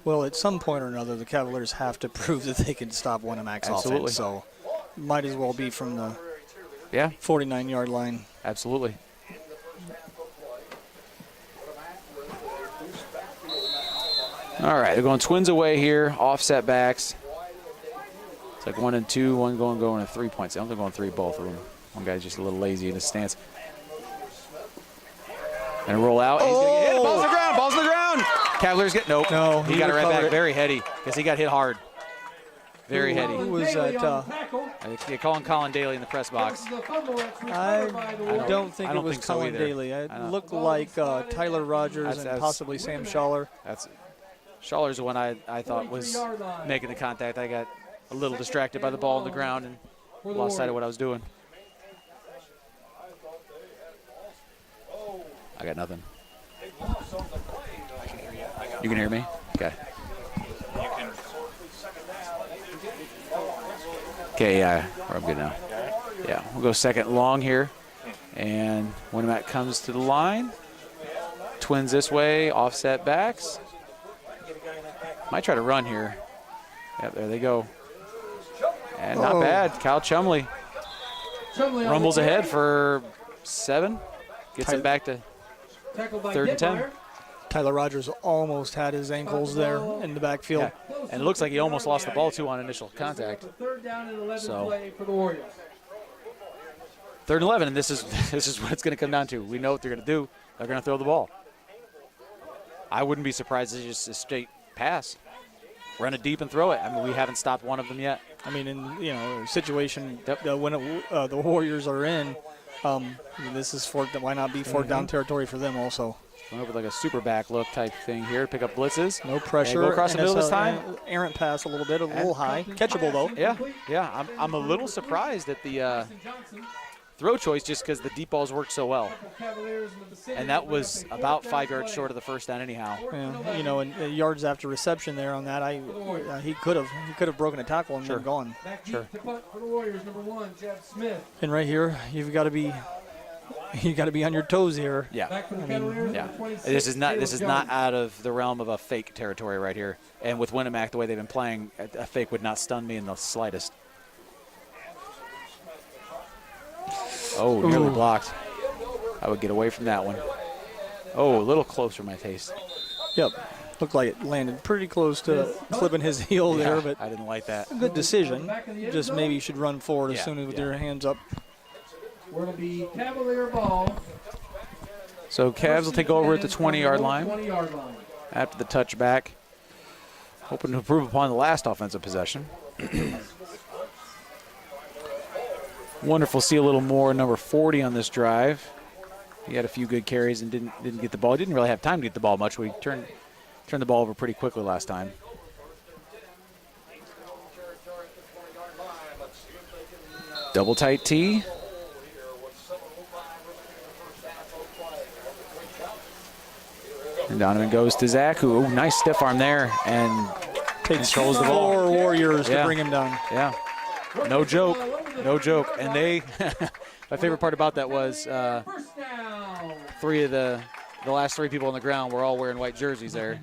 well, at some point or another, the Cavaliers have to prove that they can stop Winamac's offense. So, might as well be from the 49-yard line. Absolutely. All right, they're going twins away here, offset backs. It's like 1 and 2, one going at 3 points. I don't think they're going 3, both of them. One guy's just a little lazy in his stance. And roll out. He's going to get hit. Ball's on the ground. Ball's on the ground. Cavaliers get nope. No, he got it right back. Very heady because he got hit hard. Very heady. Who was that? They call him Colin Daly in the press box. I don't think I it don't was think so Colin either. Daly. It looked like Tyler Rogers and possibly Sam Schaller. Schaller's the one I thought was making the contact. I got a little distracted by the ball on the ground and lost sight of what I was doing. I got nothing. You can hear me? Okay. Okay, yeah, I'm good now. Yeah, we'll go second long here. And Winamac comes to the line. Twins this way, offset backs. Might try to run here. Yep, there they go. And not bad. Kyle Chumley rumbles ahead for 7. Gets it back to 3rd and 10. Tyler Rogers almost had his ankles there in the backfield. Yeah. And it looks like he almost lost the ball, too, on initial contact. So, 3rd and 11, and this is what it's going to come down to. We know what they're going to do. They're going to throw the ball. I wouldn't be surprised if it's just a straight pass. Run it deep and throw it. I mean, we haven't stopped one of them yet. I mean, in a situation when the Warriors are in, this is why not be fourth down territory for them also. Going over like a super back look type thing here. Pick up blitzes. No pressure. Go across the middle this time. Errant pass a little high. Catchable though. Yeah. I'm a little surprised at the throw choice just because the deep balls worked so well. And that was about 5 yards short of the first down anyhow. Yeah, and yards after reception there on that, he could have broken a tackle and been gone. Sure. And right here, you got to be on your toes here. Yeah. This is not out of the realm of a fake territory right here. And with Winamac, the way they've been playing, a fake would not stun me in the slightest. Oh, nearly blocked. I would get away from that one. Oh, a little close for my taste. Yep. Looked like it landed pretty close to clipping his heel there, but I didn't like that. Good decision. Just maybe you should run forward as soon as with your hands up. Where it'll be Cavalier ball. So Cavs will take over at the 20-yard line after the touchback. Hoping to improve upon the last offensive possession. Wonderful to see a little more number 40 on this drive. He had a few good carries and didn't get the ball. Didn't really have time to get the ball much. We turned the ball over pretty quickly last time. Double tight T. And Donovan goes to Zach, who, nice stiff arm there, and controls the ball. 4 Warriors to bring him down. Yeah. No joke. And they, my favorite part about that was 3 of the last 3 people on the ground were all wearing white jerseys there.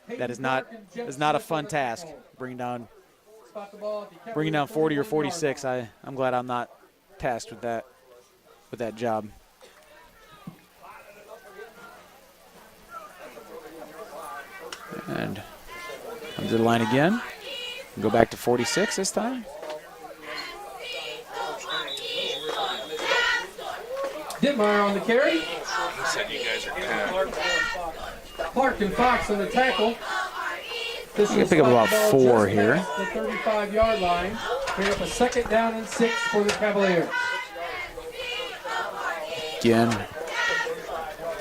That is not a fun task, bringing down 40 or 46. I'm glad I'm not tasked with that job. And come to the line again. Go back to 46 this time. Dittmeyer on the carry. He said you guys are kind. Clark and Fox on the tackle. You can pick up about 4 here. The 35-yard line. Bring up a 2nd down and 6 for the Cavaliers. Again,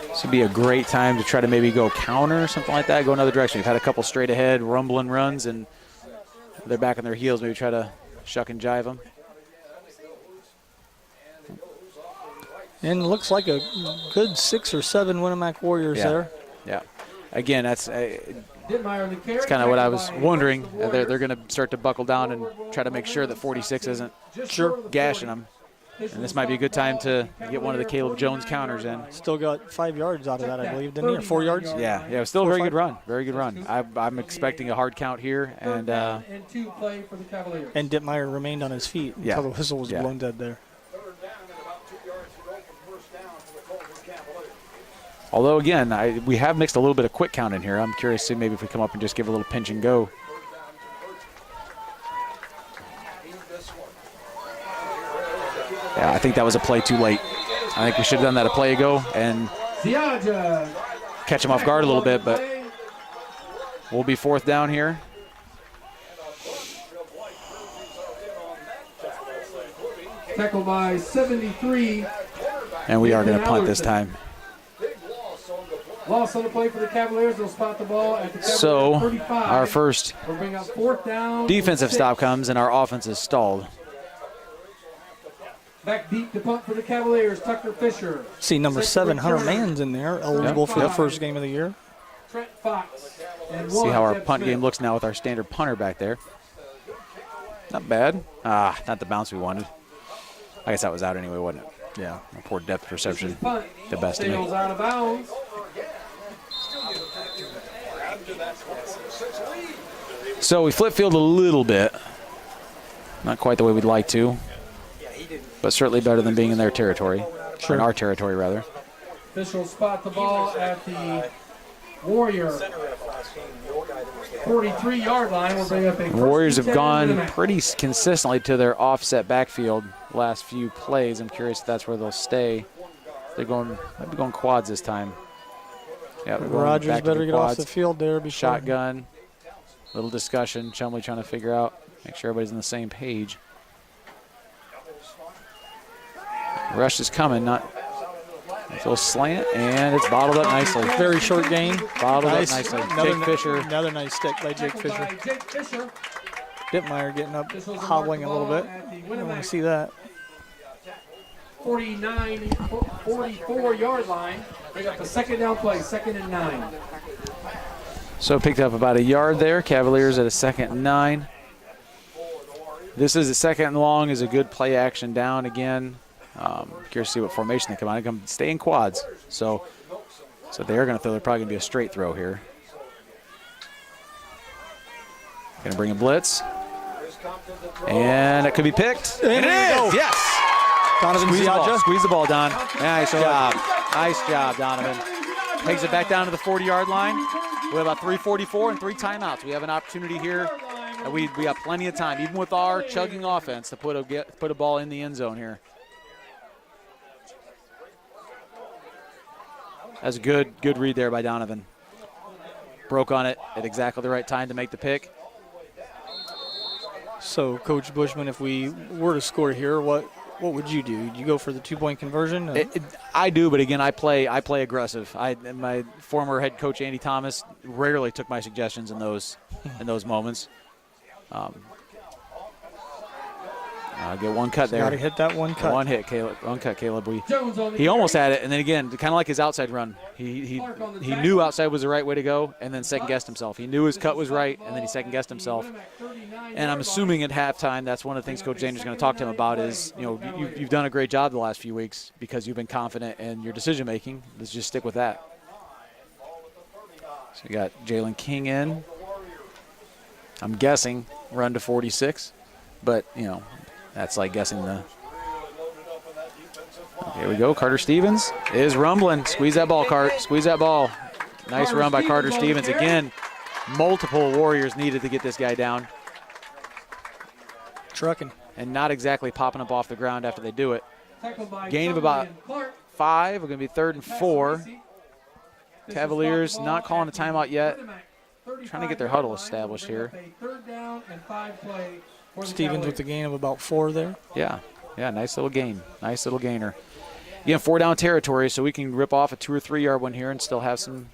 this would be a great time to try to maybe go counter or something like that, go another direction. We've had a couple straight ahead rumbling runs, and they're back on their heels. Maybe try to shuck and jive them. And it looks like a good 6 or 7 Winamac Warriors there. Yeah. Again, that's It's kind of what I was wondering. They're going to start to buckle down and try to make sure that 46 isn't gashing them. And this might be a good time to get one of the Caleb Jones counters in. Still got 5 yards out of that, I believe, didn't he? Or 4 yards? Yeah, it was still a very good run. Very good run. I'm expecting a hard count here. And 2 play for the Cavaliers. And Dittmeyer remained on his feet until the whistle was blown dead there. Although, again, we have mixed a little bit of quick count in here. I'm curious to see maybe if we come up and just give a little pinch and go. Yeah, I think that was a play too late. I think we should have done that a play ago and catch him off guard a little bit, but we'll be 4th down here. Tackled by 73. And we are going to punt this time. Loss on the play for the Cavaliers. They'll spot the ball at the So 35. our first We'll bring up 4th down. defensive stop comes, and our offense is stalled. Back deep to punt for the Cavaliers. Tucker Fisher. See number 700 Man's in there, eligible for the first game of the year. Trent Fox. And See how our punt game looks now with our standard punter back there. Not bad. Not the bounce we wanted. I guess that was out anyway, wasn't it? Yeah. Our poor depth perception. The best of me. Out of bounds. So we flip field a little bit. Not quite the way we'd like to, but certainly better than being in their territory. Sure. In our territory, rather. Officials spot the ball at the Warrior 43-yard line. We'll bring up a The Warriors have gone Winamac. pretty consistently to their offset backfield last few plays. I'm curious if that's where they'll stay. They're going, might be going quads this time. Yeah, they're going Rogers back to better the get off quads. the field there. Before. Shotgun. Little discussion. Chumley trying to figure out, make sure everybody's on the same page. Rush is coming, not full slant, and it's bottled up nicely. Very short gain. Bottled Nice. up nicely. Another, Jake Fisher. Another nice stick by Jake Tackled Fisher. by Jake Fisher. Dittmeyer getting up, This was hobbling a marked little ball bit. at the I want Winamac to see that. 44-yard line. Bring up a 2nd down play, 2nd and 9. So picked up about a yard there. Cavaliers at a 2nd and 9. This is a 2nd and long, is a good play action down again. Curious to see what formation they come on. They come stay in quads. So they're going to throw. They're probably going to be a straight throw here. Going to bring a blitz. And it could be picked. And it is! Yes! Donovan Squeeze the ball. Ziadja. Squeeze the ball, Don. Nice job. Nice job, Donovan. Takes it back down to the 40-yard line. We have about 3:44 and 3 timeouts. We have an opportunity here. And we got plenty of time, even with our chugging offense, to put a ball in the end zone here. That's a good read there by Donovan. Broke on it at exactly the right time to make the pick. So, Coach Bushman, if we were to score here, what would you do? Do you go for the 2-point conversion? I do, but again, I play aggressive. My former head coach Andy Thomas rarely took my suggestions in those moments. I get one cut there. Got to hit that one cut. One hit, Caleb. One cut, Caleb. He almost had it, and then again, kind of like his outside run. He knew outside was the right way to go, and then second-guessed himself. He knew his cut was right, and then he second-guessed himself. And I'm assuming at halftime, that's one of the things Coach Danger's going to talk to him about is, you've done a great job the last few weeks because you've been confident in your decision-making. Let's just stick with that. So we got Jalen King in. I'm guessing run to 46, but, that's like guessing the. Here we go. Carter Stevens is rumbling. Squeeze that ball, Cart. Squeeze that ball. Nice run by Carter Stevens. Again, multiple Warriors needed to get this guy down. Trucking. And not exactly popping up off the ground after they do it. Gain of about 5. We're going to be 3rd and 4. Cavaliers not calling a timeout yet. Trying to get their huddle established here. Stevens with the gain of about 4 there. Yeah, nice little gain. Nice little gainer. Again, 4-down territory, so we can rip off a 2 or 3 yard one here and still have some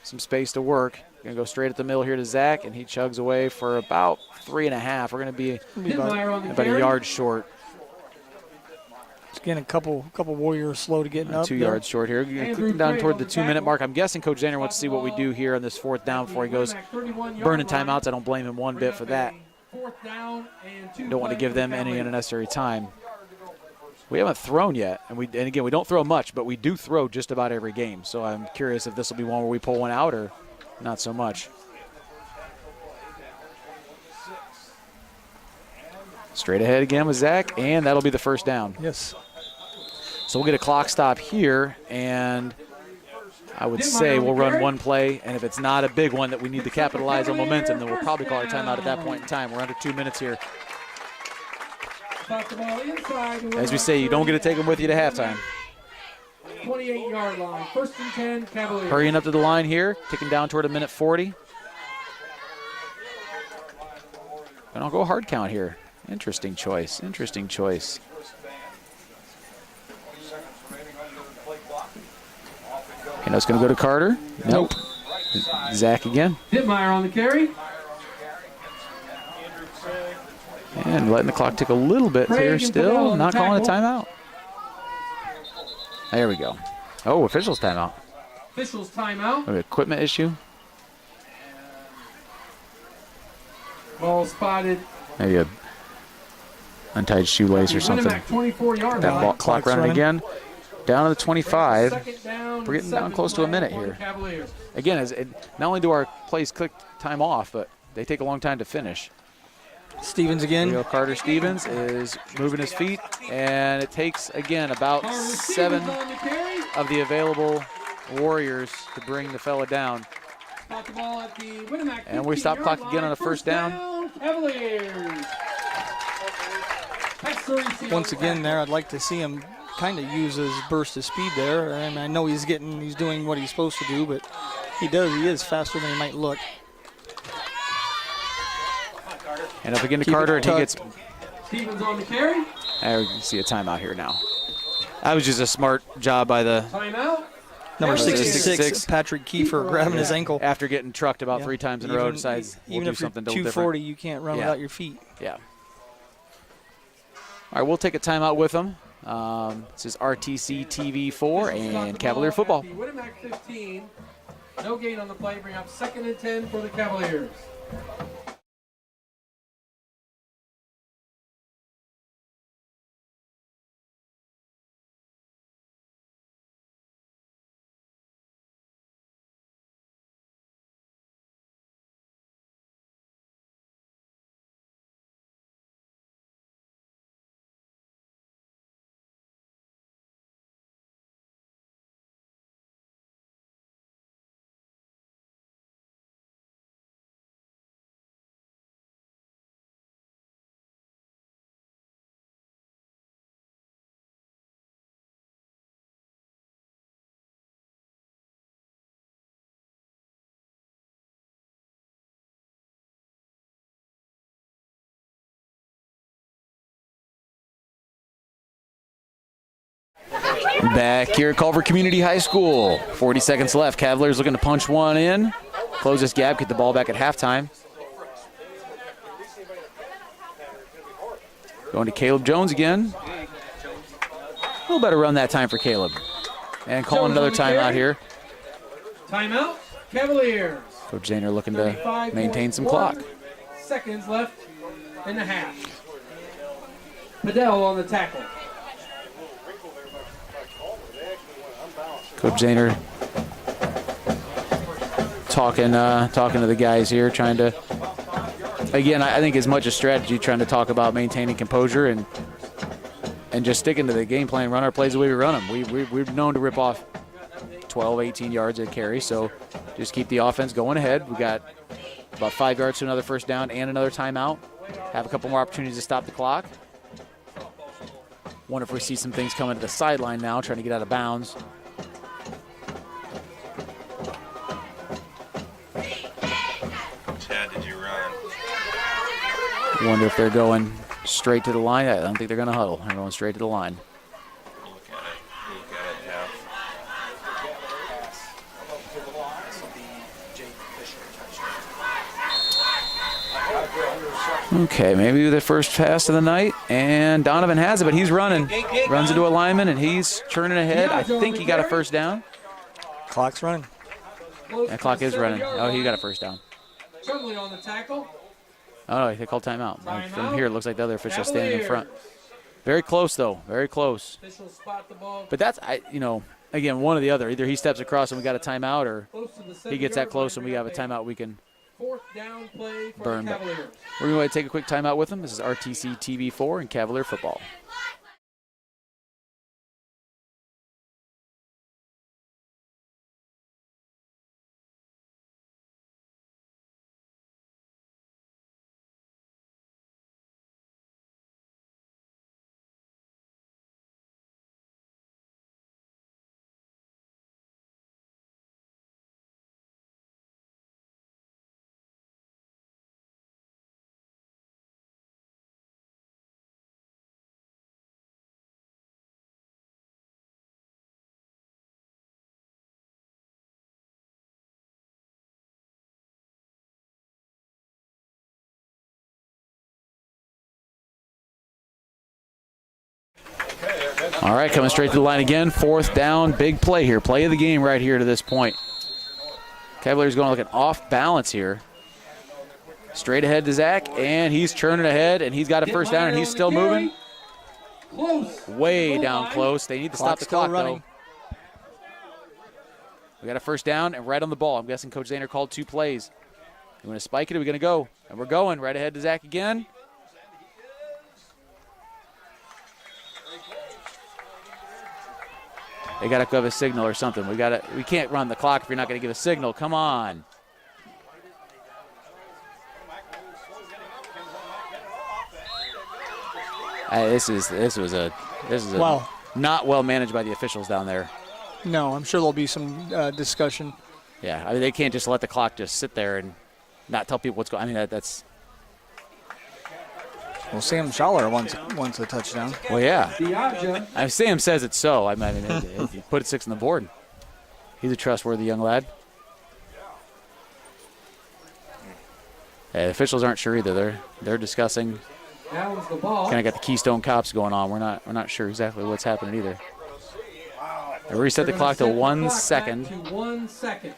space to work. Going to go straight at the middle here to Zach, and he chugs away for about 3.5. We're going to be about a yard short. Again, a couple Warriors slow to getting up. 2 yards short here. Clicking down toward the 2-minute mark. I'm guessing Coach Zander wants to see what we do here on this 4th down before he goes burning timeouts. I don't blame him one bit for that. Don't want to give them any unnecessary time. We haven't thrown yet, and again, we don't throw much, but we do throw just about every game. So I'm curious if this will be one where we pull one out or not so much. Straight ahead again with Zach, and that'll be the 1st down. Yes. So we'll get a clock stop here, and I would say we'll run one play, and if it's not a big one that we need to capitalize on momentum, then we'll probably call our timeout at that point in time. We're under 2 minutes here. As we say, you don't get to take them with you to halftime. 28-yard line, 1st and 10, Cavaliers. Hurrying up to the line here, ticking down toward a minute 40. And I'll go hard count here. Interesting choice. And that's going to go to Carter. Nope. Zach again. Dittmeyer on the carry. And letting the clock tick a little bit here still. Not calling a timeout. There we go. Oh, officials timeout. Officials timeout. An equipment issue. Ball spotted. Maybe a untied shoelace or something. Winamac 24-yard That line. ball, clock running again. Down to the 25. Second down, We're getting down close to a minute here. Cavaliers. Again, not only do our plays click time off, but they take a long time to finish. Stevens again. Leo Carter Stevens is moving his feet, and it takes, again, about 7 on the carry. of the available Warriors to bring the fella down. Spot the ball at the Winamac And we stop 15-yard clock again on a line. first down. Cavaliers. Pass the receiver. Once again there, I'd like to see him kind of use his burst of speed there. And I know he's doing what he's supposed to do, but he is faster than he might look. And up again to Keep it Carter, and he tucked. gets. Stevens on the carry. We can see a timeout here now. That was just a smart job by the. Timeout. Number Cavaliers. 66, Patrick Kiefer, grabbing his ankle. After getting trucked about Yeah. 3 times in a row, decides we'll even do if you're something a little 240, different. you can't run Yeah. without your feet. Yeah. All right, we'll take a timeout with them. This is RTC TV4 and Cavalier football. Winamac 15. No gain on the play. Bring up 2nd and 10 for the Cavaliers. Back here at Culver Community High School. 40 seconds left. Cavaliers looking to punch one in. Close this gap, get the ball back at halftime. Going to Caleb Jones again. A little better run that time for Caleb. And calling Jones another on the timeout carry. here. Timeout. Cavaliers. Coach Zahner looking to 35.1 maintain some clock. seconds left in the half. Padell on the tackle. Coach Zahner talking to the guys here, trying to, again, I think as much a strategy, trying to talk about maintaining composure and just sticking to the game plan, run our plays the way we run them. We're known to rip off 12, 18 yards at carry, so just keep the offense going ahead. We got about 5 yards to another first down and another timeout. Have a couple more opportunities to stop the clock. Wonder if we see some things coming to the sideline now, trying to get out of bounds. Chad, did you run? Wonder if they're going straight to the line. I don't think they're going to huddle. They're going straight to the line. Look at it, yeah. Okay, maybe the first pass of the night, and Donovan has it, but he's running. Runs into a lineman, and he's churning ahead. I think he got a first down. Clock's running. That clock is running. Oh, he got a first down. Chumley on the tackle. Oh, no, they called timeout. From Timeout. here, it looks like the other official standing in front. Very close, though. Very close. Officials spot the ball But that's, again, one or the other. Either he steps across and we got a timeout, or close to the he gets that 7-yard close line. and we have a timeout we can 4th down play for burn. the But Cavaliers. we're going to take a quick timeout with him. This is RTC TV4 and Cavalier football. All right, coming straight to the line again. 4th down, big play here. Play of the game right here to this point. Cavaliers going like an off balance here. Straight ahead to Zach, and he's churning ahead, and he's got a first down, and he's still moving. Close. Way down close. They need to stop the clock, running. though. We got a first down and right on the ball. I'm guessing Coach Zahner called 2 plays. You want to spike it, or are we going to go? And we're going right ahead to Zach again. They got to give a signal or something. We can't run the clock if you're not going to give a signal. Come on. This is Wow. not well managed by the officials down there. No, I'm sure there'll be some discussion. Yeah, I mean, they can't just let the clock just sit there and not tell people what's going on. I mean, that's. Well, Sam Schaller wants a touchdown. Well, yeah. Diaja. Sam says it's so. I mean, he put 6 on the board. He's a trustworthy young lad. Yeah, the officials aren't sure either. They're discussing. That was the ball. Kind of got the Keystone Cops going on. We're not sure exactly what's happening either. They reset the clock to 1 second. Back to 1 second.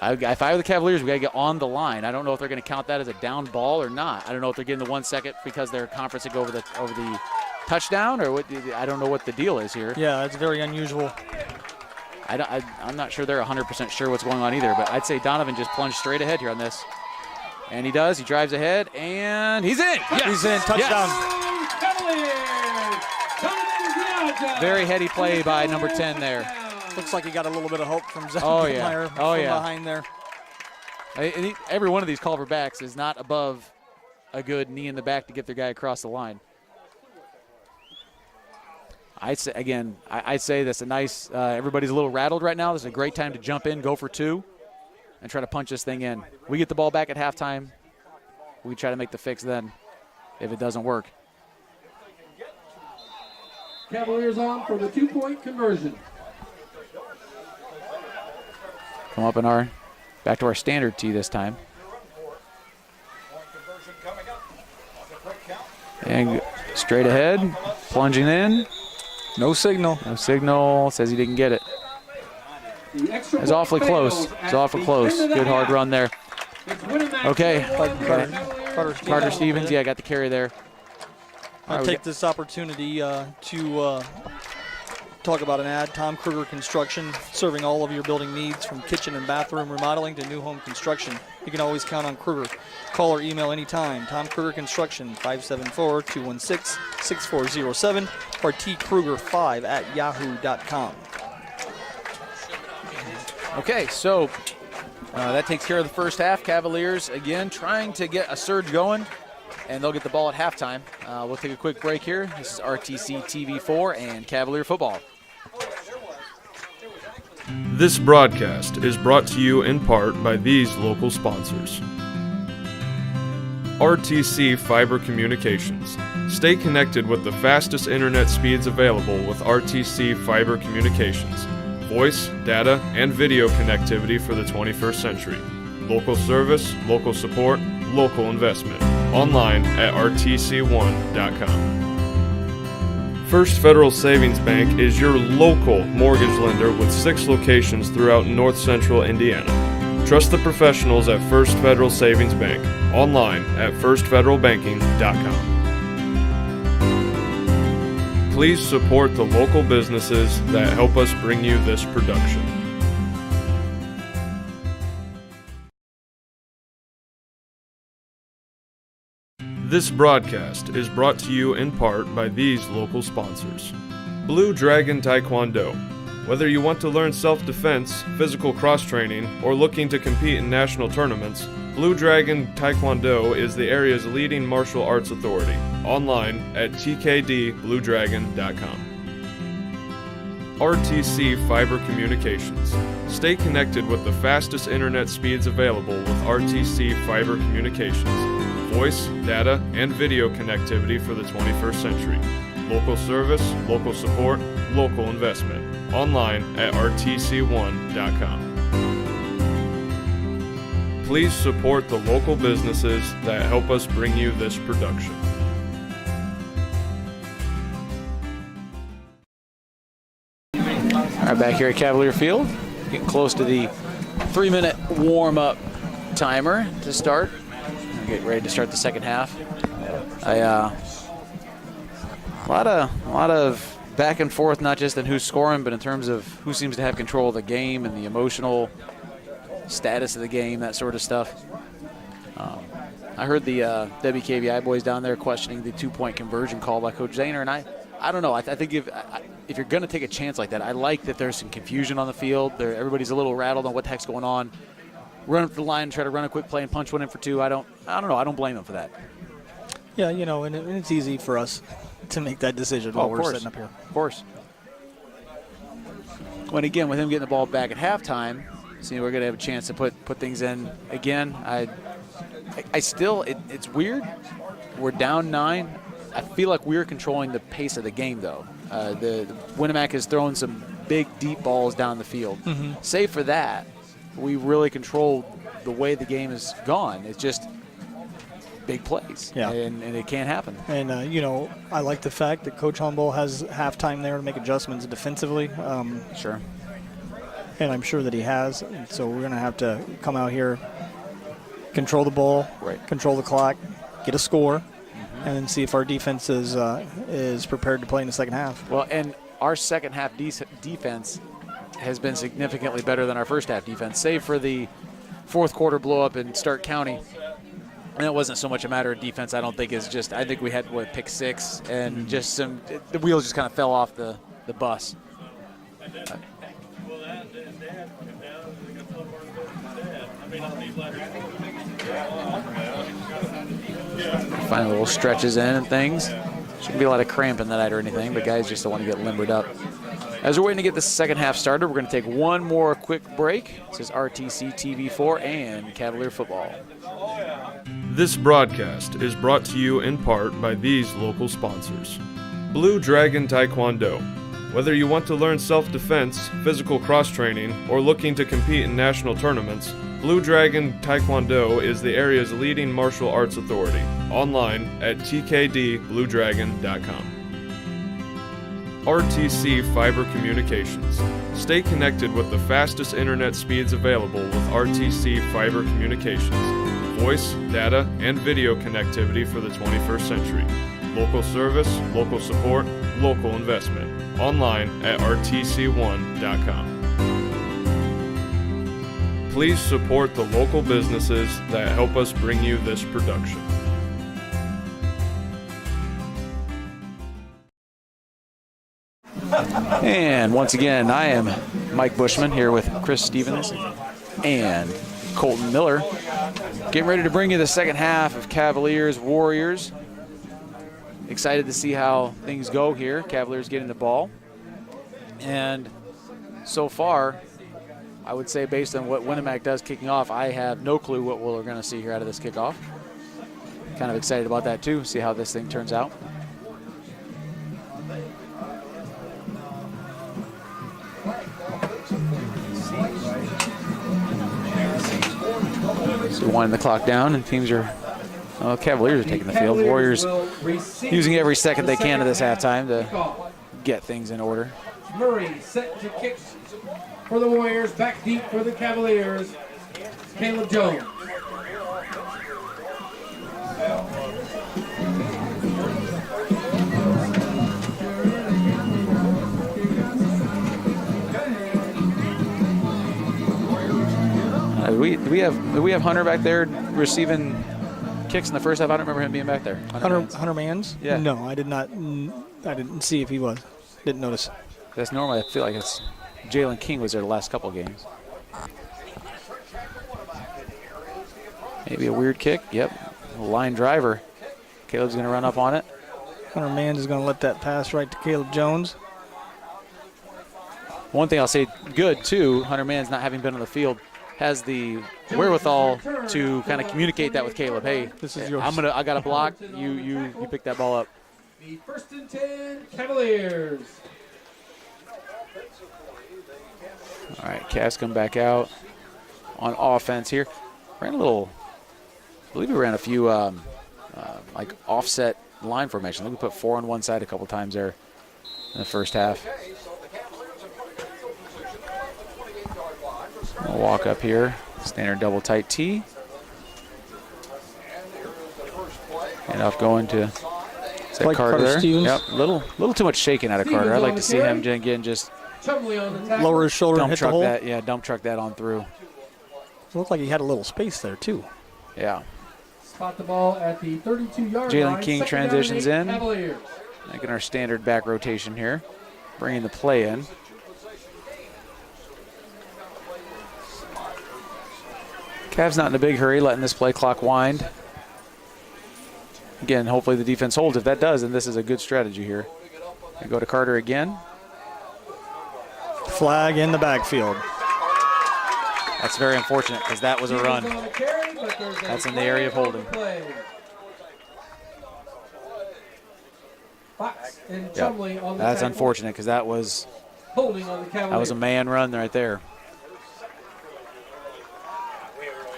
If I were the Cavaliers, we got to get on the line. I don't know if they're going to count that as a down ball or not. I don't know if they're getting the 1 second because they're conferencing over the touchdown, or what. I don't know what the deal is here. Yeah, it's very unusual. I'm not sure they're 100% sure what's going on either, but I'd say Donovan just plunged straight ahead here on this. And he does. He drives ahead, and he's in. Yes. He's in. Touchdown. Yes. Very heady play by number 10 there. Looks like he got a little bit of help from Zach Oh, yeah. Meyer Oh, from yeah. behind there. Every one of these Culver backs is not above a good knee in the back to get their guy across the line. I'd say that's a nice, everybody's a little rattled right now. This is a great time to jump in, go for 2, and try to punch this thing in. We get the ball back at halftime. We try to make the fix then if it doesn't work. Cavaliers on for the 2-point conversion. Come up back to our standard tee this time. And straight ahead, plunging in. No signal. No signal, says he didn't get it. It's awfully close. It's awfully close. Good hard run there. Okay. Carter Stevens, yeah, got the carry there. I'll take this opportunity to talk about an ad. Tom Kruger Construction, serving all of your building needs from kitchen and bathroom remodeling to new home construction. You can always count on Kruger. Call or email anytime. Tom Kruger Construction, 574-216-6407 or tkruger5@yahoo.com. Okay, so that takes care of the first half. Cavaliers, again, trying to get a surge going, and they'll get the ball at halftime. We'll take a quick break here. This is RTC TV4 and Cavalier Football. This broadcast is brought to you in part by these local sponsors. RTC Fiber Communications. Stay connected with the fastest internet speeds available with RTC Fiber Communications. Voice, data, and video connectivity for the 21st century. Local service, local support, local investment. Online at rtc1.com. First Federal Savings Bank is your local mortgage lender with 6 locations throughout North Central Indiana. Trust the professionals at First Federal Savings Bank. Online at firstfederalbanking.com. Please support the local businesses that help us bring you this production. This broadcast is brought to you in part by these local sponsors. Blue Dragon Taekwondo. Whether you want to learn self-defense, physical cross-training, or looking to compete in national tournaments, Blue Dragon Taekwondo is the area's leading martial arts authority. Online at tkdbluedragon.com. RTC Fiber Communications. Stay connected with the fastest internet speeds available with RTC Fiber Communications. Voice, data, and video connectivity for the 21st century. Local service, local support, local investment. Online at rtc1.com. Please support the local businesses that help us bring you this production. back here at Cavalier Field, getting close to the 3-minute warm-up timer to start. Getting ready to start the second half. A lot of back and forth, not just in who's scoring, but in terms of who seems to have control of the game and the emotional status of the game, that sort of stuff. I heard the WKBI boys down there questioning the 2-point conversion call by Coach Zahner, and I don't know. I think if you're going to take a chance like that, I like that there's some confusion on the field. Everybody's a little rattled on what the heck's going on. Run up the line, try to run a quick play and punch one in for two. I don't know. I don't blame them for that. Yeah, and it's easy for us to make that decision while we're sitting up here. Of course. When again, with him getting the ball back at halftime, we're going to have a chance to put things in again. I still, it's weird. We're down 9. I feel like we're controlling the pace of the game, though. The Winamac is throwing some big, deep balls down the field. Save for that, we really controlled the way the game has gone. It's just big plays, and it can't happen. And, I like the fact that Coach Humble has halftime there to make adjustments defensively. Sure. And I'm sure that he has. And so we're going to have to come out here, control the ball, control the clock, get a score, and then see if our defense is prepared to play in the second half. Well, and our second half defense has been significantly better than our first half defense, save for the fourth quarter blow up in Stark County. And it wasn't so much a matter of defense, I don't think. I think we had, pick 6, and just the wheels just kind of fell off the bus. Final little stretches in and things. Shouldn't be a lot of cramp in the night or anything, but guys just don't want to get limbered up. As we're waiting to get the second half started, we're going to take one more quick break. This is RTC TV4 and Cavalier Football. This broadcast is brought to you in part by these local sponsors. Blue Dragon Taekwondo. Whether you want to learn self-defense, physical cross-training, or looking to compete in national tournaments, Blue Dragon Taekwondo is the area's leading martial arts authority. Online at tkdbluedragon.com. RTC Fiber Communications. Stay connected with the fastest internet speeds available with RTC Fiber Communications. Voice, data, and video connectivity for the 21st century. Local service, local support, local investment. Online at rtc1.com. Please support the local businesses that help us bring you this production. And once again, I am Mike Bushman here with Chris Stevens and Colton Miller, getting ready to bring you the second half of Cavaliers Warriors. Excited to see how things go here. Cavaliers getting the ball. And so far, I would say based on what Winamac does kicking off, I have no clue what we're going to see here out of this kickoff. Kind of excited about that too, see how this thing turns out. So winding the clock down, and teams are, Cavaliers are taking the field. Warriors using every second they can of this halftime to get things in order. Murray set to kick for the Warriors, back deep for the Cavaliers. Caleb Jones. Do we have Hunter back there receiving kicks in the first half? I don't remember him being back there. Hunter Mans? Yeah. No, I did not. I didn't see if he was. Didn't notice. That's normally, I feel like it's Jalen King was there the last couple of games. Maybe a weird kick. Yep. A line driver. Caleb's going to run up on it. Hunter Mans is going to let that pass right to Caleb Jones. One thing I'll say good, too, Hunter Mans not having been on the field, has the wherewithal to kind of communicate that with Caleb. Hey, this is yours. I got a block. You pick that ball up. The 1st and 10 Cavaliers. All right, Cavs come back out on offense here. I believe we ran a few like offset line formation. I think we put 4 on one side a couple times there in the first half. We'll walk up here. Standard double tight T. And off going to Like Carter Stevens. Yep, little too much shaking out of Carter. I'd like to see him again just Lower his shoulder and dump hit the truck hole. that. Yeah, dump truck that on through. It looked like he had a little space there, too. Yeah. Spot the ball at the 32-yard line. Jalen King transitions in. Cavaliers. Making our standard back rotation here. Bringing the play in. Cavs not in a big hurry, letting this play clock wind. Again, hopefully the defense holds. If that does, then this is a good strategy here. We go to Carter again. Flag in the backfield. That's very unfortunate because that was a run. That's in the area of holding. Yep. That's unfortunate because that was a man run right there.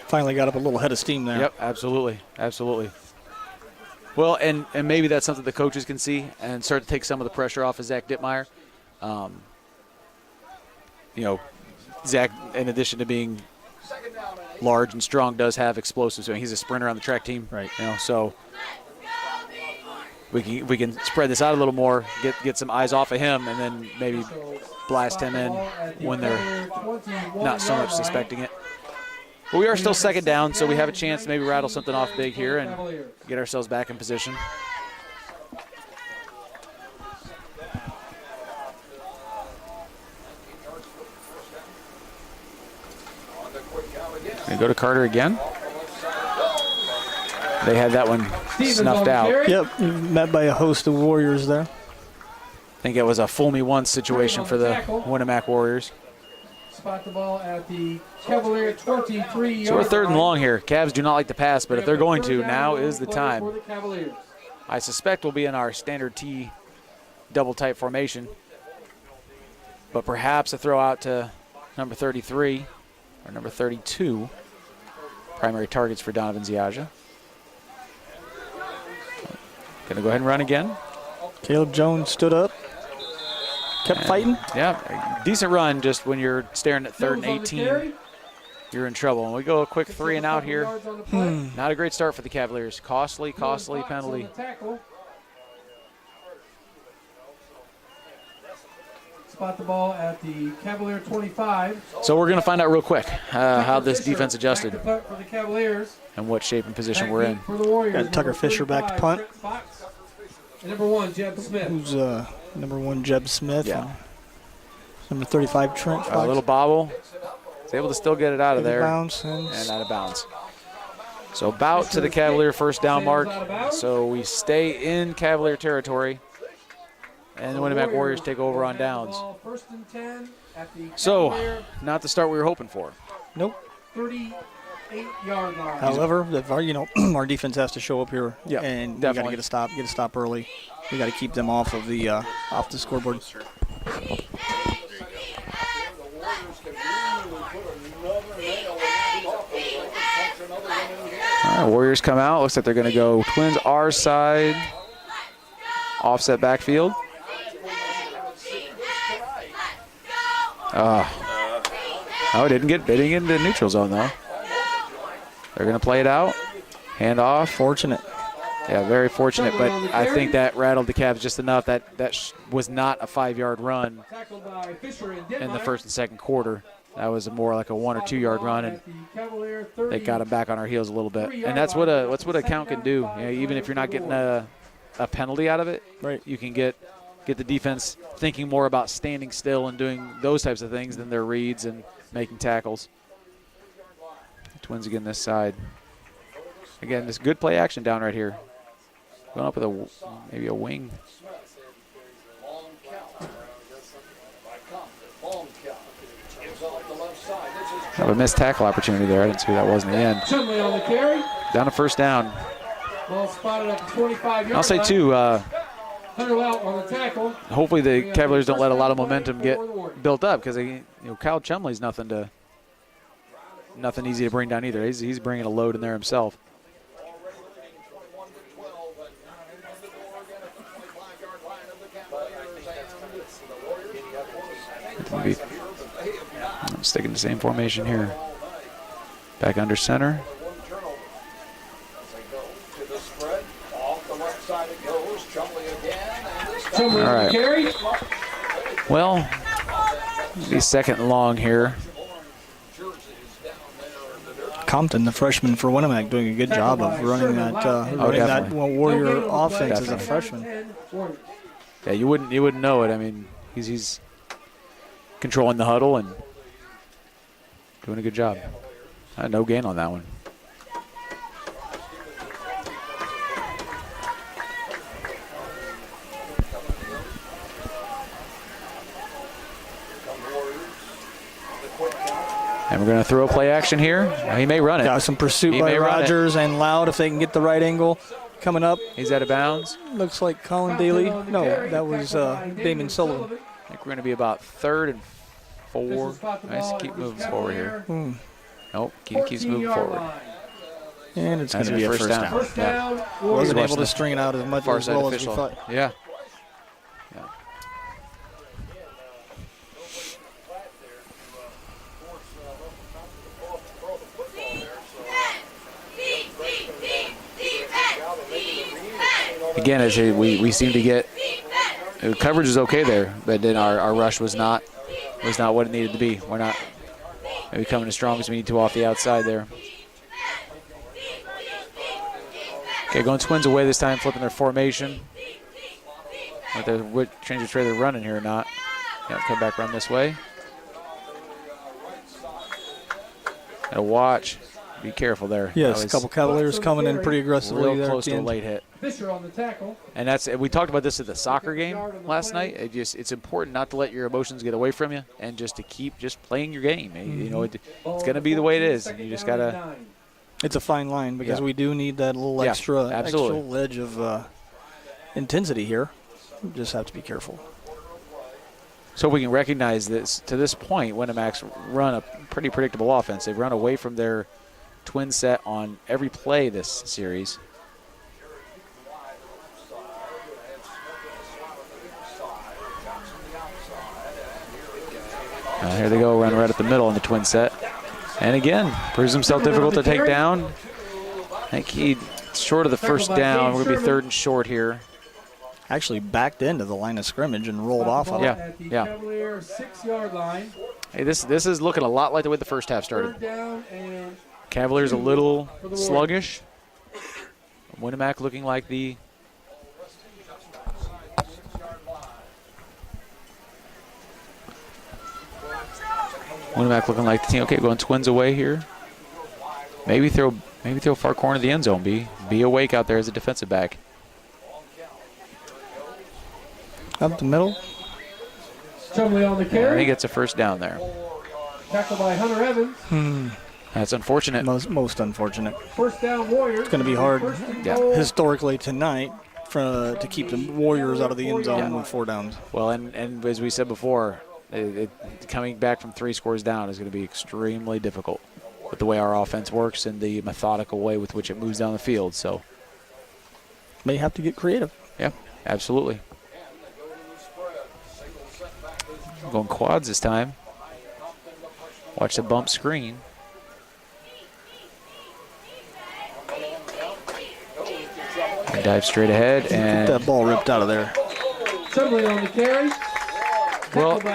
Finally got up a little head of steam there. Yep, absolutely, absolutely. Well, and maybe that's something the coaches can see and start to take some of the pressure off of Zach Dittmeyer. You know, Zach, in addition to being large and strong, does have explosives. So he's a sprinter on the track team, right? You know, so we can spread this out a little more, get some eyes off of him, and then maybe blast him in when they're not so much suspecting it. But we are still second down, so we have a chance to maybe rattle something off big here and get ourselves back in position. We go to Carter again. They had that one snuffed out. Yep, met by a host of Warriors there. I think it was a fool me once situation for the Winamac Warriors. Spot the ball at the Cavalier 23-yard. So we're third and long here. Cavs do not like to pass, but if they're going to, now is the time. I suspect we'll be in our standard T double tight formation, but perhaps a throw out to number 33 or number 32. Primary targets for Donovan Ziaja. Going to go ahead and run again. Caleb Jones stood up. Kept fighting. Yeah, decent run. Just when you're staring at 3rd and 18, you're in trouble. And we go a quick 3 and out here. Not a great start for the Cavaliers. Costly penalty. Spot the ball at the Cavalier 25. So we're going to find out real quick how this defense adjusted For the Cavaliers. and what shape and position we're in. For the Warriors, Got Tucker Fisher back to punt. And number 1, Jeb Smith. Who's number 1, Jeb Smith. Yeah. Number 35, Trent Fox. A little bobble. He's able to still get it out of there. Bounce and out of bounds. So about to the Cavalier first down mark. So we stay in Cavalier territory. And the Winamac Warriors take over on downs. So, not the start we were hoping for. Nope. 38-yard line. However, our defense has to show up here, and we got to get a stop early. We got to keep them off of the scoreboard. All right, Warriors come out. Looks like they're going to go Twins our side, offset backfield. Oh, they didn't get into neutral zone though. They're going to play it out. Hand off. Fortunate. Yeah, very fortunate, but I think that rattled the Cavs just enough. That was not a 5-yard run in the first and second quarter. That was more like a 1 or 2 yard run, and they got them back on our heels a little bit. And that's what a count can do. You know, even if you're not getting a penalty out of it, right? You can get the defense thinking more about standing still and doing those types of things than their reads and making tackles. Twins again this side. Again, this good play action down right here. Going up with maybe a wing. Have a missed tackle opportunity there. I didn't see who that was in the end. On the carry. Down to first down. Ball spotted at the 25-yard I'll say too. Hunter out on the tackle. Hopefully the Cavaliers don't let a lot of momentum get built up because Kyle Chumley's nothing easy to bring down either. He's bringing a load in there himself. I'm sticking to same formation here. Back under center. All right. Well, be second and long here. Compton, the freshman for Winamac, doing a good job of running that Warrior offense as a freshman. Yeah, you wouldn't know it. I mean, he's controlling the huddle and doing a good job. No gain on that one. And we're going to throw a play action here. He may run it. Got some pursuit by Rogers and Loud if they can get the right angle. Coming up. He's out of bounds. Looks like Colin Daly. No, that was Damon Sullivan. I think we're going to be about 3rd and 4. Nice, keep moving forward here. Nope, keeps moving forward. And it's going to be a first down. First down. Yeah. Wasn't able to string it out as much as well as we thought. Yeah. Again, as we seem to get coverage is okay there, but then our rush was not what it needed to be. We're not maybe coming as strong as we need to off the outside there. Okay, going Twins away this time, flipping their formation. What change of trade they're running here or not? Yeah, come back, run this way. Gotta watch. Be careful there. Yes, a couple Cavaliers coming in pretty aggressively real there. Close to a late hit. Fisher on the tackle. And we talked about this at the soccer game last night. It's important not to let your emotions get away from you and just to keep just playing your game. You know, it's going to be the way it is. You just got to. It's a fine line because we do need that little extra ledge of intensity here. We just have to be careful. So we can recognize this. To this point, Winamac's run a pretty predictable offense. They've run away from their twin set on every play this series. Here they go, run right up the middle in the twin set. And again, proves himself difficult to take down. I think he's short of the first down. We're going to be 3rd and short here. Actually backed into the line of scrimmage and rolled off of it. Yeah. Cavalier 6-yard line. Hey, this is looking a lot like the way the first half started. Cavaliers a little sluggish. Winamac looking like the team. Okay, going Twins away here. Maybe throw far corner of the end zone. Be awake out there as a defensive back. Up the middle. Chumley on the carry. And he gets a first down there. Tackled by Hunter Evans. That's unfortunate. Most unfortunate. First down, Warriors. It's going to be hard historically tonight to keep the Warriors out of the end zone with 4 downs. Well, and as we said before, coming back from 3 scores down is going to be extremely difficult with the way our offense works and the methodical way with which it moves down the field. So may have to get creative. Yeah, absolutely. Going quads this time. Watch the bump screen. And dive straight ahead and get that ball ripped out of there. Chumley on the carry. Well,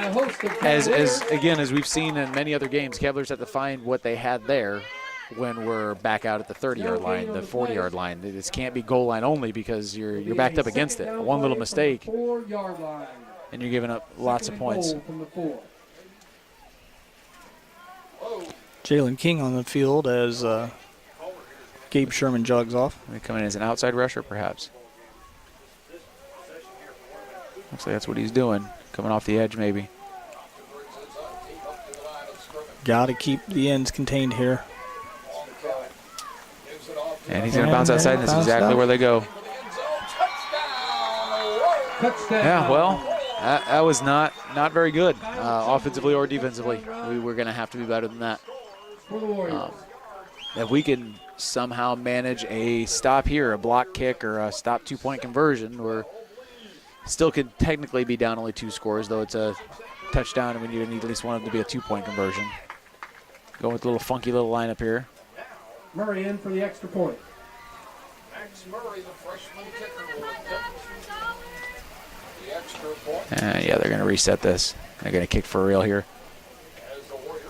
as we've seen in many other games, Cavaliers have to find what they had there when we're back out at the 30-yard line, the 40-yard line. This can't be goal line only because you're backed up against it. One little mistake, and you're giving up lots of points. Jalen King on the field as Gabe Sherman jogs off. Coming in as an outside rusher, perhaps. Looks like that's what he's doing. Coming off the edge, maybe. Got to keep the ends contained here. And he's going to bounce outside, and that's exactly where they go. Yeah, well, that was not very good, offensively or defensively. We were going to have to be better than that. If we can somehow manage a stop here, a block kick, or a stop 2-point conversion, we're still could technically be down only 2 scores, though it's a touchdown, and we need at least one of them to be a 2-point conversion. Going with a little funky little lineup here. Murray in for the extra point. Max Murray, the freshman kicker, will attempt the extra point. Yeah, they're going to reset this. They're going to kick for real here. As the Warriors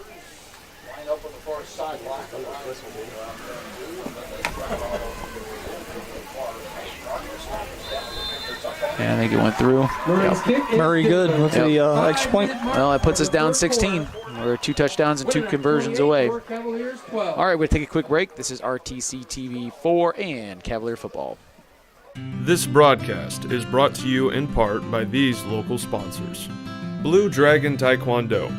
line up on the far sideline. And I think it went through. Murray's kick is Murray good with the extra point. Well, that puts us down 16. We're 2 touchdowns and 2 conversions away. All Cavaliers 12. right, we'll take a quick break. This is RTC TV 4 and Cavalier Football. This broadcast is brought to you in part by these local sponsors. Blue Dragon Taekwondo.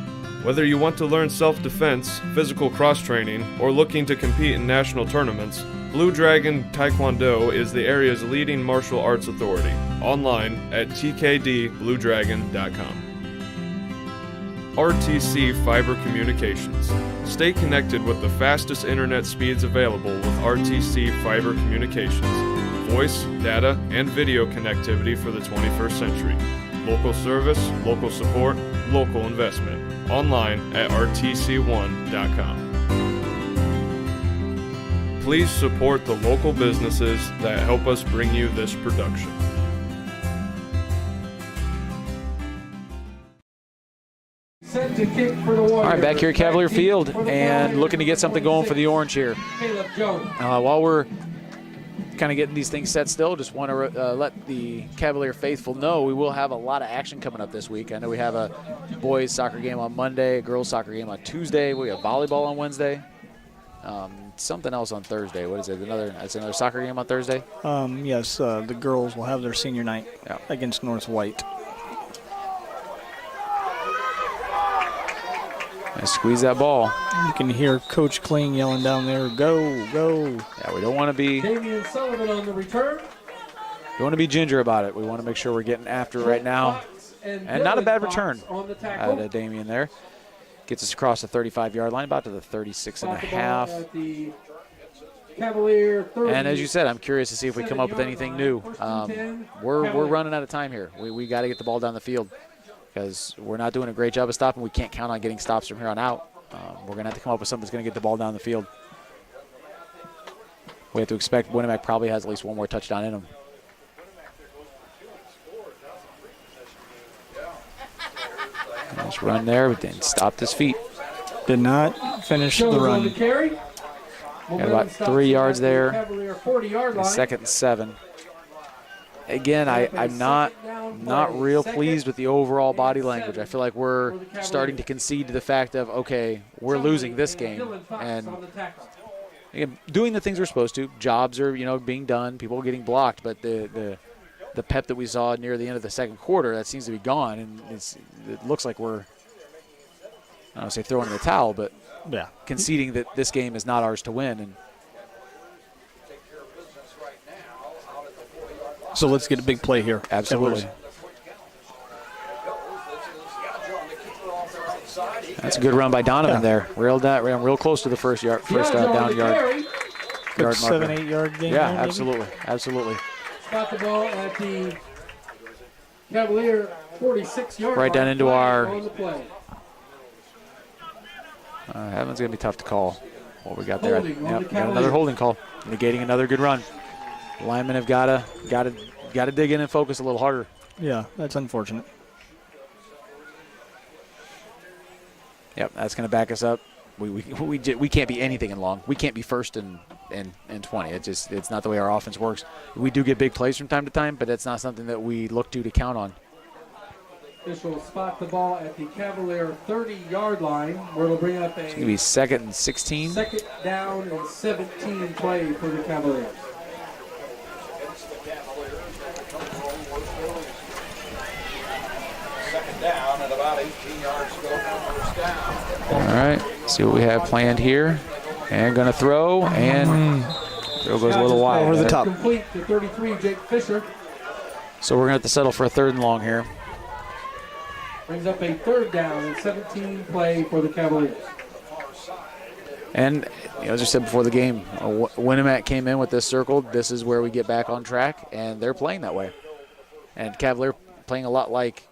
Whether you want to learn self-defense, physical cross-training, or looking to compete in national tournaments, Blue Dragon Taekwondo is the area's leading martial arts authority. Online at tkdbluedragon.com. RTC Fiber Communications. Stay connected with the fastest internet speeds available with RTC Fiber Communications. Voice, data, and video connectivity for the 21st century. Local service, local support, local investment. Online at rtc1.com. Please support the local businesses that help us bring you this production. Set to kick for the Warriors. All right, back here at Cavalier Field and looking to get something going for the Orange here. Caleb Jones. While we're kind of getting these things set still, just want to let the Cavalier faithful know we will have a lot of action coming up this week. I know we have a boys soccer game on Monday, a girls soccer game on Tuesday. We have volleyball on Wednesday. Something else on Thursday. What is it? It's another soccer game on Thursday? Yes, the girls will have their senior night against North White. And squeeze that ball. You can hear Coach Kling yelling down there, go, go. Yeah, we don't want to be Damian Sullivan on the return. don't want to be ginger about it. We want to make sure we're getting after it right now. And not a bad return on the out tackle. of Damian there. Gets us across the 35-yard line, about to the 36 and a half. At the Cavalier 30. And as you said, I'm curious to see if we come up with anything new. We're running out of time here. We got to get the ball down the field because we're not doing a great job of stopping. We can't count on getting stops from here on out. We're going to have to come up with something that's going to get the ball down the field. We have to expect Winamac probably has at least one more touchdown in him. Nice run there, but then stopped his feet. Did not finish the Jones on run. the carry. Got about 3 yards there. Cavalier 40-yard line. 2nd and 7. Again, I'm not real pleased with the overall body language. I feel like we're starting to concede to the fact of, okay, we're losing this game. And again, doing the things we're supposed to. Jobs are, being done. People are getting blocked. But the pep that we saw near the end of the second quarter, that seems to be gone. And it looks like we're, I don't want to say throwing in the towel, but conceding that this game is not ours to win. And So let's get a big play here. absolutely. That's a good run by Donovan there. Ran real close to the first down yard. Good Yard marker. 7-8 yard gain. Yeah, there, maybe? absolutely. Got the ball at the Cavalier 46-yard line. Right down into our. On the play. That one's gonna be tough to call. What we got there? Holding on the Got another holding call, negating another good run. Linemen have got to dig in and focus a little harder. Yeah, that's unfortunate. Yep, that's gonna back us up. We can't be anything in long. We can't be first and 20. It's not the way our offense works. We do get big plays from time to time, but it's not something that we look to count on. Officials spot the ball at the Cavalier 30-yard line, where they'll bring up It's gonna be 2nd and 16. 2nd down and 17 play for the Cavaliers. Second down and about 18 yards to go for first down. All right, see what we have planned here. And gonna throw, and throw goes a little wide. Over the there. top. Complete to 33, Jake Fisher. So we're gonna have to settle for a 3rd and long here. Brings up a 3rd down and 17 play for the Cavaliers. And as I said before the game, Winamac came in with this circle. This is where we get back on track, and they're playing that way. And Cavalier playing a lot like,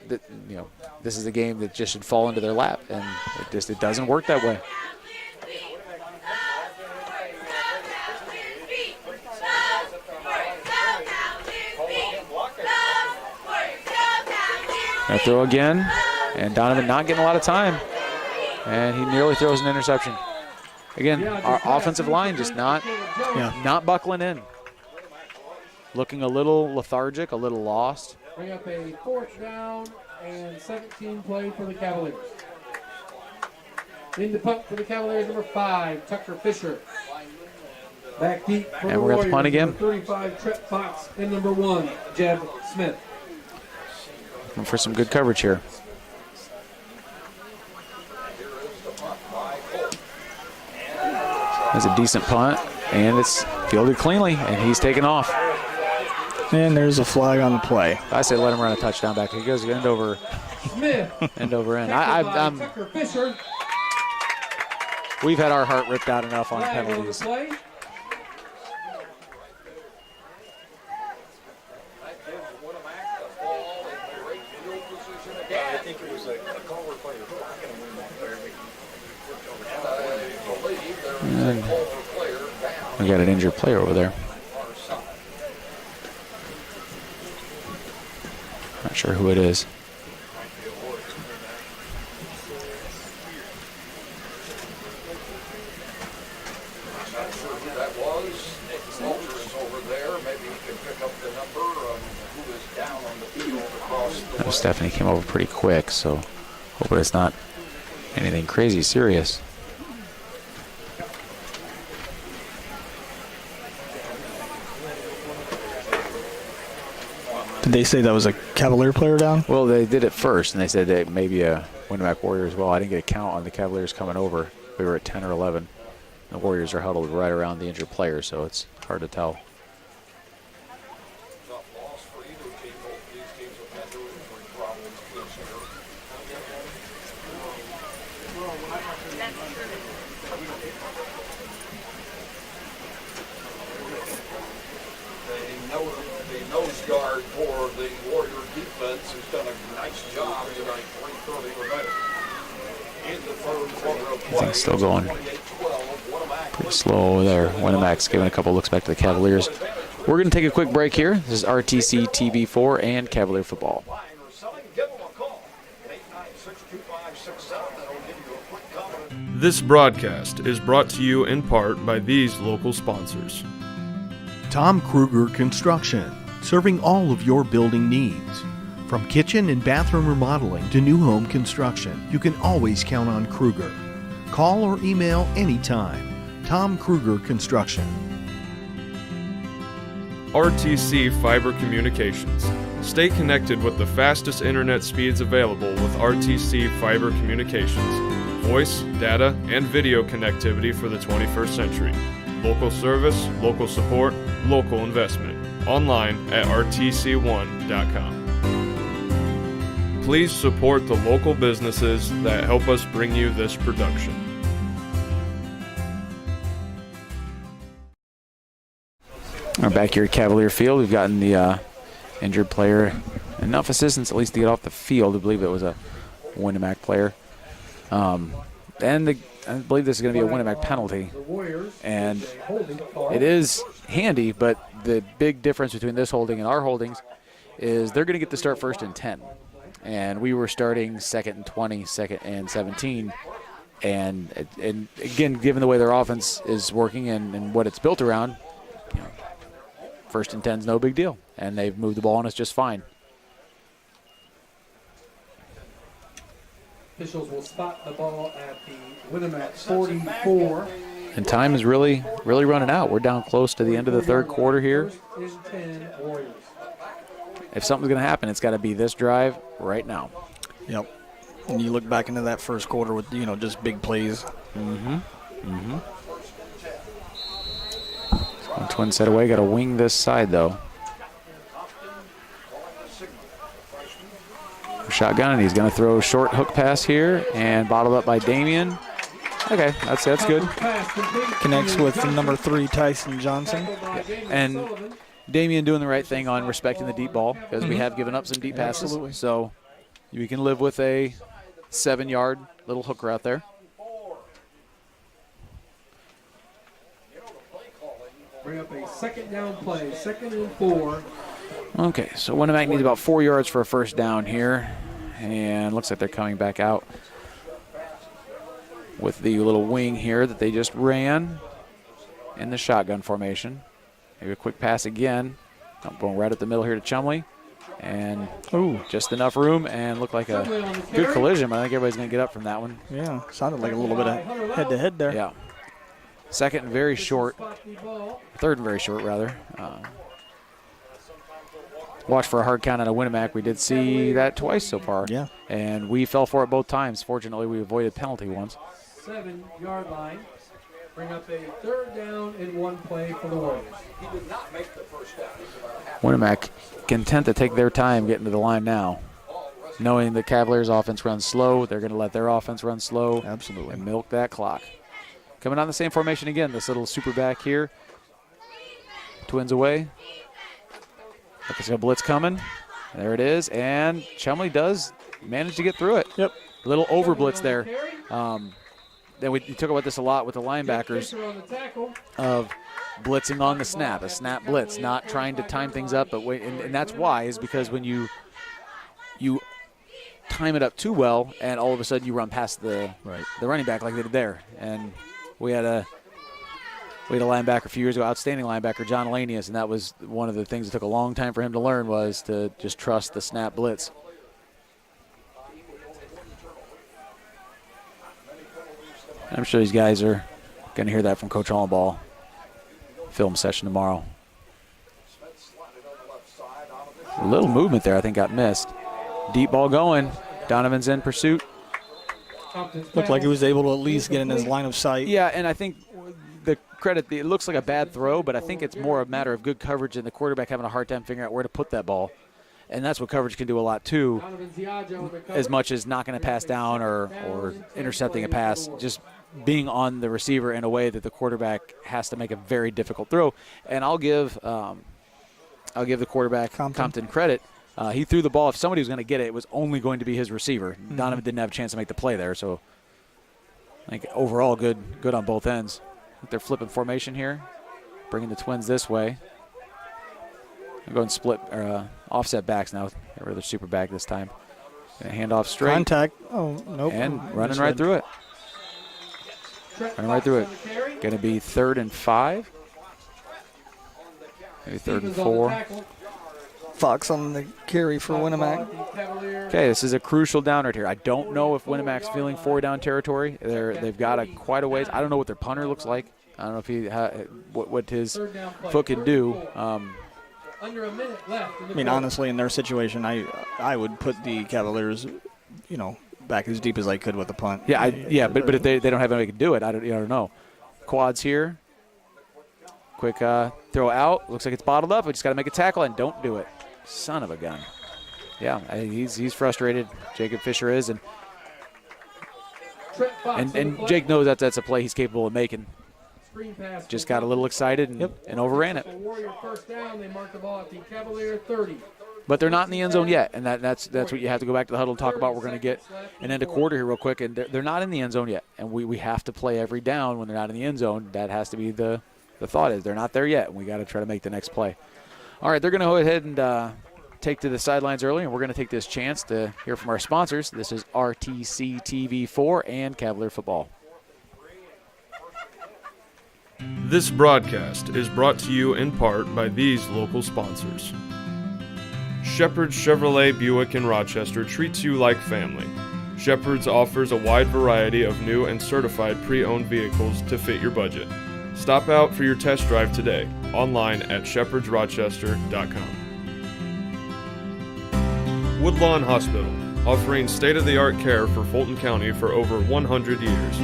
this is a game that just should fall into their lap, and it doesn't work that way. Gonna throw again, and Donovan not getting a lot of time, and he nearly throws an interception. Again, our offensive line just not buckling in. Looking a little lethargic, a little lost. Bring up a 4th down and 17 play for the Cavaliers. In the punt for the Cavaliers, number 5, Tucker Fisher. Back deep for And the we're going to Warriors, punt again. number 35, Trent Fox, and number 1, Jeb Smith. Looking for some good coverage here. That's a decent punt, and it's fielded cleanly, and he's taken off. And there's a flag on the play. I say let him run a touchdown back. He goes end over Smith. end over end. I'm Tucker Fisher. We've had our heart ripped out enough on Flag on the penalties. play. I think it was a Culver player. And we got an injured player over there. Not sure who it is. No, Stephanie came over pretty quick, so hopefully it's not anything crazy serious. Did they say that was a Cavalier player down? Well, they did it first, and they said that maybe a Winamac Warrior as well. I didn't get a count on the Cavaliers coming over. We were at 10 or 11. The Warriors are huddled right around the injured player, so it's hard to tell. The nose guard for the Warrior defense has done a nice job tonight, 3:30 remaining. In the third quarter of play, Everything's still going 28-12, pretty slow over there. Winamac's giving a couple looks back to the Cavaliers. We're going to take a quick break here. This is RTC TV4 and Cavalier Football. give them a call. 896-2567. That'll give you a quick comment. This broadcast is brought to you in part by these local sponsors. Tom Kruger Construction, serving all of your building needs. From kitchen and bathroom remodeling to new home construction, you can always count on Kruger. Call or email anytime. Tom Kruger Construction. RTC Fiber Communications. Stay connected with the fastest internet speeds available with RTC Fiber Communications. Voice, data, and video connectivity for the 21st century. Local service, local support, local investment. Online at rtc1.com. Please support the local businesses that help us bring you this production. We're back here at Cavalier Field. We've gotten the injured player enough assistance at least to get off the field. I believe it was a Winamac player. I believe this is going to be a Winamac penalty. And it is handy, but the big difference between this holding and our holdings is they're going to get to start 1st and 10. And we were starting 2nd and 20, 2nd and 17. And again, given the way their offense is working and what it's built around, 1st and 10 is no big deal. And they've moved the ball on us just fine. Officials will spot the ball at the Winamac 44. And time is really running out. We're down close to the end of the third quarter here. 1st and 10 Warriors. If something's going to happen, it's got to be this drive right now. Yep. And you look back into that first quarter with, just big plays. Twin set away, got to wing this side though. Shotgun, and he's going to throw a short hook pass here and bottled up by Damian. Okay, that's good. Connects with number 3, Tyson Johnson. And Damian doing the right thing on respecting the deep ball because we have given up some deep passes. Absolutely. So You can live with a 7-yard little hooker out there. Bring up a second down play, 2nd and 4. Okay, so Winamac needs about 4 yards for a first down here. And looks like they're coming back out with the little wing here that they just ran in the shotgun formation. Maybe a quick pass again. I'm going right up the middle here to Chumley. And just enough room and looked like a good collision. But I think everybody's going to get up from that one. Yeah, sounded like a little bit of head-to-head there. Yeah. Second and very short. Third and very short, rather. Watch for a hard count on a Winamac. We did see that twice so far. Yeah. And we fell for it both times. Fortunately, we avoided penalty once. 7-yard line. Bring up a 3rd down and 1 play for the Warriors. He did not make the first down. He's about a half. Winamac content to take their time getting to the line now. Knowing the Cavaliers' offense runs slow, they're going to let their offense run slow. Absolutely. And milk that clock. Coming on the same formation again, this little super back here. Twins away. Look, it's a blitz coming. There it is. And Chumley does manage to get through it. Yep. A little over blitz there. Then we talk about this a lot with the linebackers of blitzing on the snap, a snap blitz, not trying to time things up. But wait, and that's why, is because when you time it up too well and all of a sudden you run past the running back like they did there. And we had a linebacker a few years ago, outstanding linebacker, John Lanius, and that was one of the things that took a long time for him to learn, was to just trust the snap blitz. I'm sure these guys are going to hear that from Coach Hollenball. Film session tomorrow. A little movement there, I think, got missed. Deep ball going. Donovan's in pursuit. Looked like he was able to at least get in his line of sight. Yeah, and I think the credit, it looks like a bad throw, but I think it's more a matter of good coverage and the quarterback having a hard time figuring out where to put that ball. And that's what coverage can do a lot, too, as much as knocking a pass down or intercepting a pass, just being on the receiver in a way that the quarterback has to make a very difficult throw. And I'll give the quarterback, Compton credit. He threw the ball. If somebody was going to get it, it was only going to be his receiver. Donovan didn't have a chance to make the play there. So I think overall good on both ends. I think they're flipping formation here, bringing the Twins this way. They're going split or offset backs now. Get rid of the super back this time. Gonna hand off straight. Contact. Oh, nope. And running right through it. Running right through it. Going to be 3rd and 5. Maybe 3rd and 4. Fox on the carry for Winamac. Okay, this is a crucial down right here. I don't know if Winamac's feeling 4-down territory. They've got quite a ways. I don't know what their punter looks like. I don't know if he what his foot can do. Under a minute left. I mean, honestly, in their situation, I would put the Cavaliers, back as deep as I could with the punt. Yeah, but if they don't have anybody who can do it, I don't know. Quads here. Quick throw out. Looks like it's bottled up. We just got to make a tackle and don't do it. Son of a gun. Yeah, he's frustrated. Jacob Fisher is, and Jake knows that's a play he's capable of making. Just got a little excited and overran it. Warrior first down. They mark the ball at the Cavalier 30. But they're not in the end zone yet, and that's what you have to go back to the huddle and talk about. We're going to get an end of quarter here real quick, and they're not in the end zone yet. And we have to play every down when they're not in the end zone. That has to be the thought is they're not there yet, and we got to try to make the next play. All right, they're going to go ahead and take to the sidelines early, and we're going to take this chance to hear from our sponsors. This is RTC TV4 and Cavalier Football. This broadcast is brought to you in part by these local sponsors. Shepherd's Chevrolet Buick in Rochester treats you like family. Shepherd's offers a wide variety of new and certified pre-owned vehicles to fit your budget. Stop out for your test drive today, online at shepherdsrochester.com. Woodlawn Hospital, offering state-of-the-art care for Fulton County for over 100 years.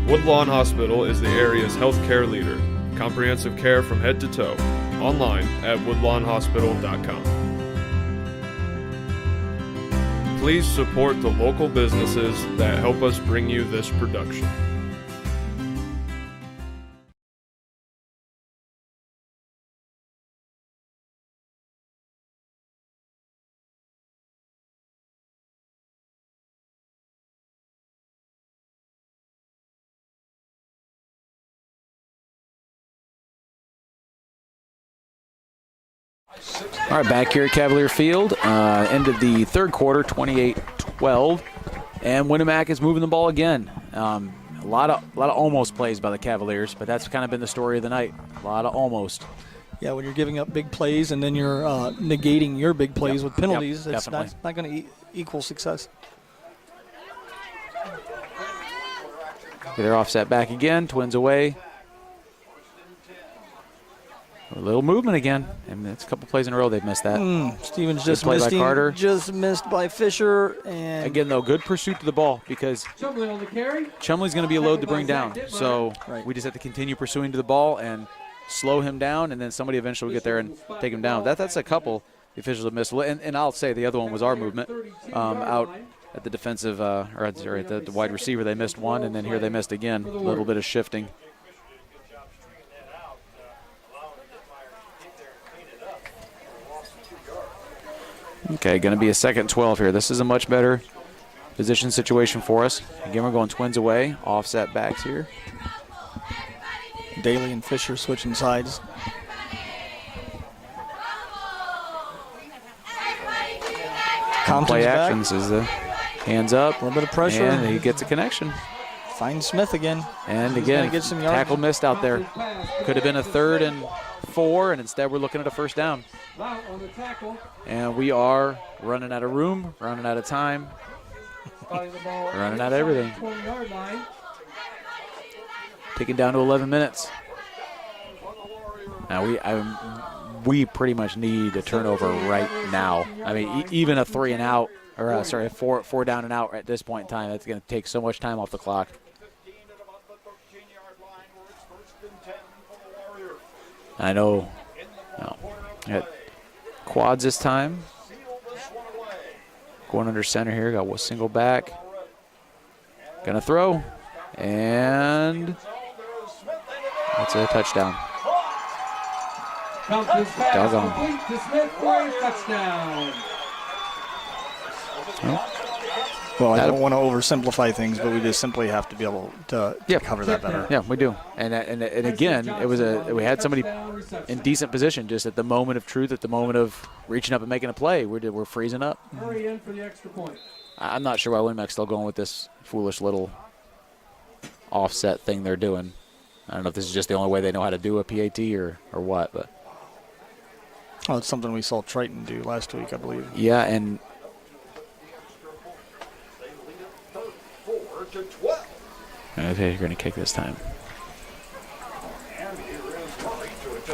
Woodlawn Hospital is the area's healthcare leader. Comprehensive care from head to toe, online at woodlawnhospital.com. Please support the local businesses that help us bring you this production. All right, back here at Cavalier Field, end of the third quarter, 28-12, and Winamac is moving the ball again. A lot of almost plays by the Cavaliers, but that's kind of been the story of the night. A lot of almost. Yeah, when you're giving up big plays and then you're negating your big plays with penalties, Yep, it's not going to equal success. They're offset back again, Twins away. A little movement again, and it's a couple plays in a row they've missed that. Stevens Good just play missed by Carter. just missed by Fisher. And Again, though, good pursuit to the ball because Chumley on the carry. Chumley's going to be a load to bring down. So Right. we just have to continue pursuing to the ball and slow him down, and then somebody eventually will get there and take him down. That's a couple the officials have missed. And I'll say the other one was our movement out at the defensive, or sorry, at the wide receiver. They missed one, and then here they missed again. A little bit of shifting. Okay, going to be a 2nd and 12 here. This is a much better position situation for us. Again, we're going Twins away, offset backs here. Daly and Fisher switching sides. Compton's Play back. actions is the hands up. A little bit of pressure. And he gets a connection. Finds Smith again. And He's again, gonna get some yards. tackle missed out there. Could have been a 3rd and 4, and instead we're looking at a first down. Out on the tackle. And we are running out of room, running out of time. Running Running out of everything. 20-yard line. Taking down to 11 minutes. Now we pretty much need a turnover right now. I mean, even a 3 and out, or a 4 down and out at this point in time. That's going to take so much time off the clock. I know. No. Got quads this time. Going under center here. Got a single back. Gonna throw. And that's a touchdown. Compton's pass Doggone. complete to Smith for a touchdown. Well, I don't want to oversimplify things, but we just simply have to be able to cover that better. Yeah, we do. And again, we had somebody in decent position just at the moment of truth, at the moment of reaching up and making a play. We're freezing up. Hurry in for the extra point. I'm not sure why Winamac's still going with this foolish little offset thing they're doing. I don't know if this is just the only way they know how to do a PAT or what, but Oh, it's something we saw Triton do last week, I believe. yeah, and okay, you're going to kick this time.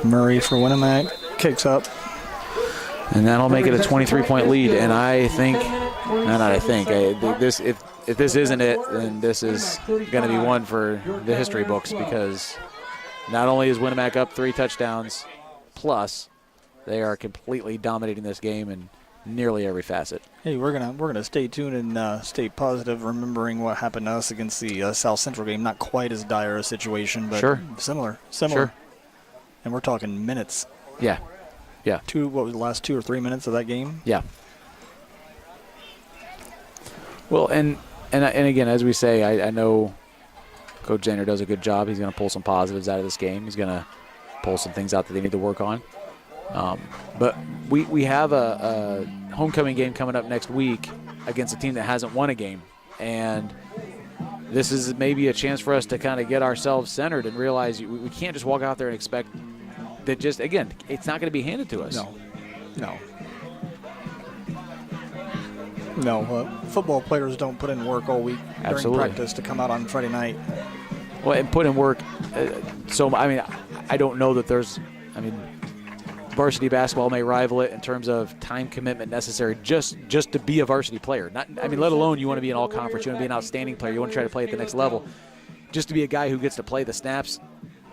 Murray for Winamac kicks up. And that'll make it a 23-point lead. And I think, if this isn't it, then this is going to be one for the history books, because not only is Winamac up 3 touchdowns, plus they are completely dominating this game in nearly every facet. Hey, we're gonna stay tuned and stay positive, remembering what happened to us against the South Central game. Not quite as dire a situation, but Sure. similar. Sure. And we're talking minutes. Yeah. Yeah. What was the last 2 or 3 minutes of that game? Yeah. Well, and again, as we say, I know Coach Zahner does a good job. He's going to pull some positives out of this game. He's going to pull some things out that they need to work on. But we have a homecoming game coming up next week against a team that hasn't won a game. And this is maybe a chance for us to kind of get ourselves centered and realize we can't just walk out there and expect that just, again, it's not going to be handed to us. No, football players don't put in work all week Absolutely. during practice to come out on Friday night. Well, and put in work. So, I mean, I don't know that there's, varsity basketball may rival it in terms of time commitment necessary just to be a varsity player. Let alone you want to be an all-conference, you want to be an outstanding player, you want to try to play at the next level. Just to be a guy who gets to play the snaps,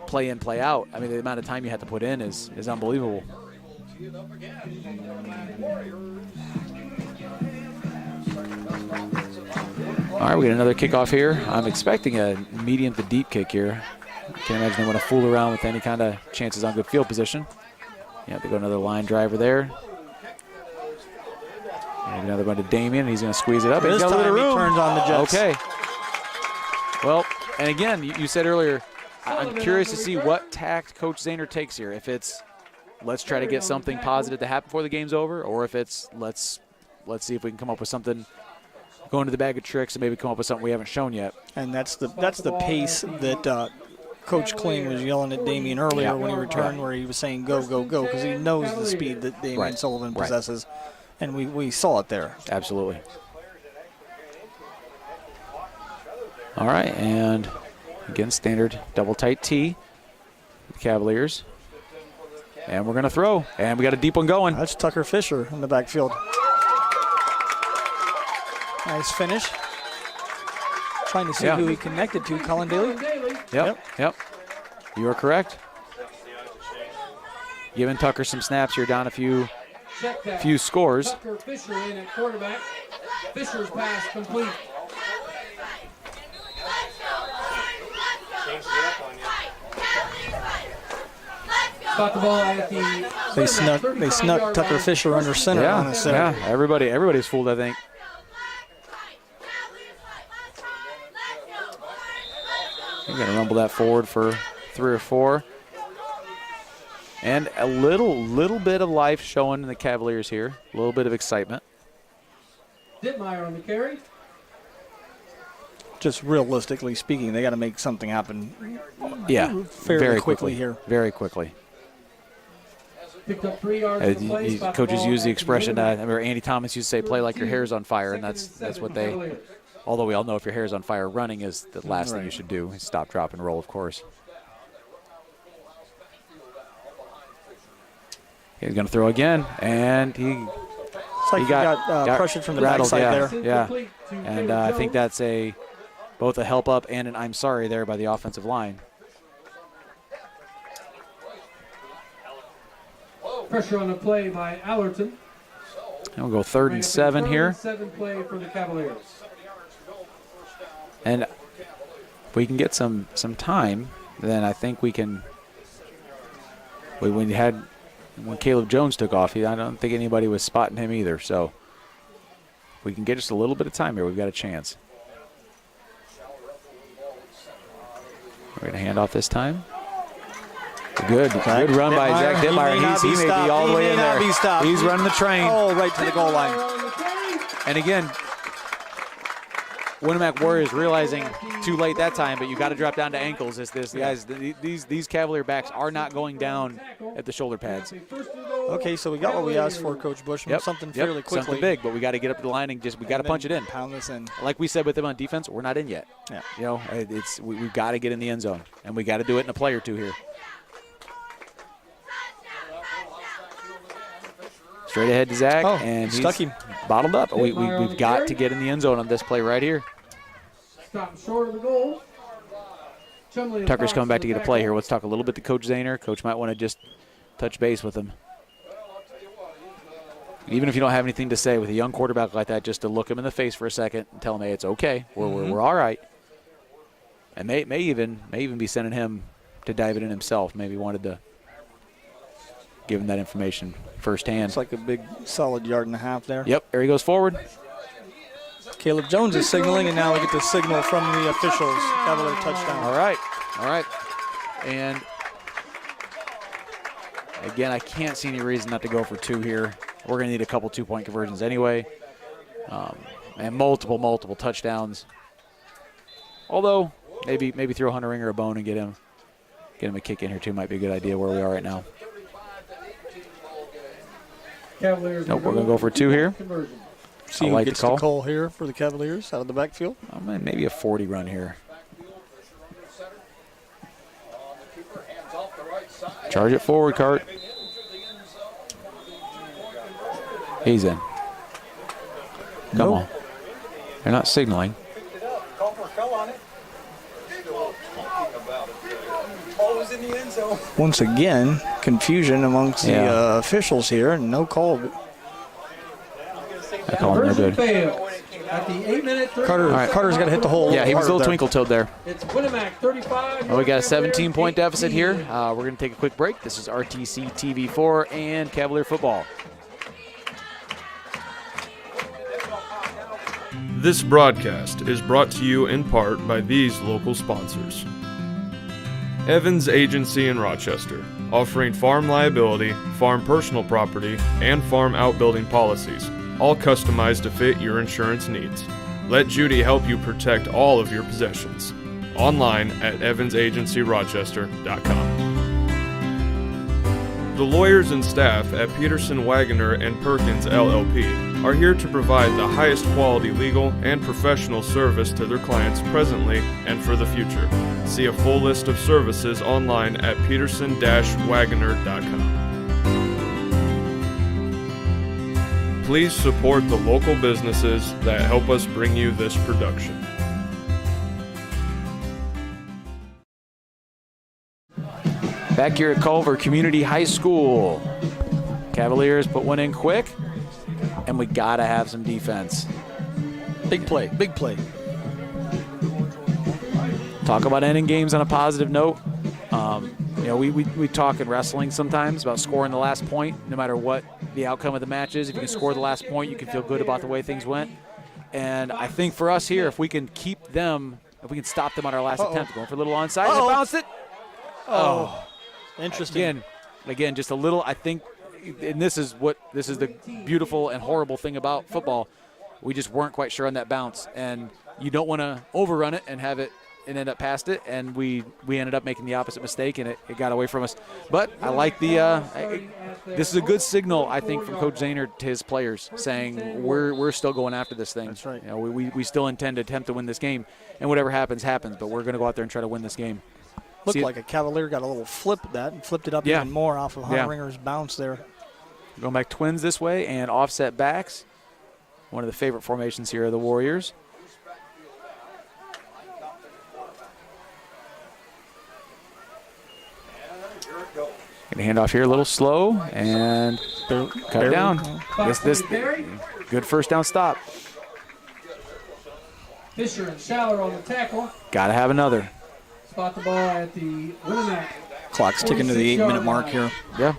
play in, play out, the amount of time you have to put in is unbelievable. All right, we get another kickoff here. I'm expecting a medium to deep kick here. Can't imagine they want to fool around with any kind of chances on good field position. Yeah, they go another line driver there. Maybe another one to Damien. He's going to squeeze it up. This He's got a little time he room. turns on the Jets. Okay. Well, and again, you said earlier, I'm curious to see what tact Coach Zahner takes here. If it's let's try to get something positive to happen before the game's over, or if it's let's see if we can come up with something, go into the bag of tricks and maybe come up with something we haven't shown yet. And that's the pace that Coach Kling was yelling at Damian earlier when he returned, where he was saying go, go, go, because he knows the speed that Damian Sullivan possesses, and we saw it there. Absolutely. All right, and again, standard double tight T, the Cavaliers. And we're going to throw, and we got a deep one going. That's Tucker Fisher in the backfield. Nice finish. Trying to see who he connected to, Colin Daly. Yep. You are correct. Giving Tucker some snaps here, down a few scores. Tucker Fisher in at quarterback. Fisher's pass complete. Got the ball at the They snuck Tucker Fisher under center on us there. Yeah, everybody's fooled, I think. We're going to rumble that forward for 3 or 4. And a little bit of life showing in the Cavaliers here. A little bit of excitement. Dittmeyer on the carry. Just realistically speaking, they got to make something happen. Yeah, fairly quickly here. Very quickly. Picked up 3 yards. Coaches use the expression. I remember Andy Thomas used to say, "Play like your hair's on fire," and that's what they. Although we all know if your hair's on fire, running is the last thing you should do. Stop, drop, and roll, of course. He's going to throw again, and he got pressured from the backside there. Yeah, and I think that's both a help up and an I'm sorry there by the offensive line. Pressure on the play by Allerton. And we'll go 3rd and 7 here. 7 play for the Cavaliers. And if we can get some time, then I think we can. When Caleb Jones took off, I don't think anybody was spotting him either. So if we can get just a little bit of time here, we've got a chance. We're going to hand off this time. Good run by Zach Dittmeyer. He may be all the way in there. He's running the train. Oh, right to the goal line. And again, Winamac Warriors realizing too late that time, but you got to drop down to ankles. These Cavalier backs are not going down at the shoulder pads. Okay, so we got what we asked for, Coach Bushman. Something fairly quickly. Something big, but we got to get up to the line and we got to punch it in. Pound this in. Like we said with them on defense, we're not in yet. Yeah. We've got to get in the end zone, and we got to do it in a play or two here. Straight ahead to Zach, and he's stuck him. Bottled up. We've got to get in the end zone on this play right here. Stop short of the goal. Tucker's coming back to get a play here. Let's talk a little bit to Coach Zahner. Coach might want to just touch base with him. Even if you don't have anything to say with a young quarterback like that, just to look him in the face for a second and tell him, hey, it's okay. We're all right. And may even be sending him to dive it in himself. Maybe wanted to give him that information firsthand. It's like a big solid 1.5 yards there. Yep, there he goes forward. Caleb Jones is signaling, and now we get the signal from the officials. Cavalier touchdown. All right. And again, I can't see any reason not to go for 2 here. We're going to need a couple 2-point conversions anyway, and multiple touchdowns. Although maybe throw Hunter Ringer a bone and get him a kick in here too might be a good idea where we are right now. Cavaliers. Nope, we're going to go for 2 here. See who gets the call here for the Cavaliers out of the backfield. Maybe a 40 run here. Charge it forward, Cart. He's in. Come on. They're not signaling. Once again, confusion amongst the officials here, and no call. I call him no good. At the 8-minute Carter's got to hit the hole. Yeah, he was a little twinkle-toed there. It's Winamac 35. Well, we got a 17-point deficit here. We're going to take a quick break. This is RTC TV4 and Cavalier football. This broadcast is brought to you in part by these local sponsors. Evans Agency in Rochester, offering farm liability, farm personal property, and farm outbuilding policies, all customized to fit your insurance needs. Let Judy help you protect all of your possessions. Online at evansagencyrochester.com. The lawyers and staff at Peterson, Wagoner & Perkins LLP are here to provide the highest quality legal and professional service to their clients presently and for the future. See a full list of services online at peterson-wagoner.com. Please support the local businesses that help us bring you this production. Back here at Culver Community High School. Cavaliers put one in quick, and we got to have some defense. Big play, big play. Talk about ending games on a positive note. We talk in wrestling sometimes about scoring the last point, no matter what the outcome of the match is. If you can score the last point, you can feel good about the way things went. And I think for us here, if we can keep them, if we can stop them on our last attempt, going for a little onside, and bounced it. Oh. Interesting. Again, just a little. I think, and this is the beautiful and horrible thing about football. We just weren't quite sure on that bounce, and you don't want to overrun it and have it and end up past it. And we ended up making the opposite mistake, and it got away from us. But I like this is a good signal, I think, from Coach Zahner to his players, saying we're still going after this thing. That's right. We still intend to attempt to win this game, and whatever happens, happens. But we're going to go out there and try to win this game. Looked like a Cavalier got a little flip at that and flipped it up even more off of Ringer's bounce there. Going back twins this way and offset backs. One of the favorite formations here of the Warriors. Going to hand off here a little slow and cut it down. This good first down stop. Fisher and Schaller on the tackle. Got to have another. Spot the ball at the Winamac. Clock's ticking to the 8-minute mark here. Yeah.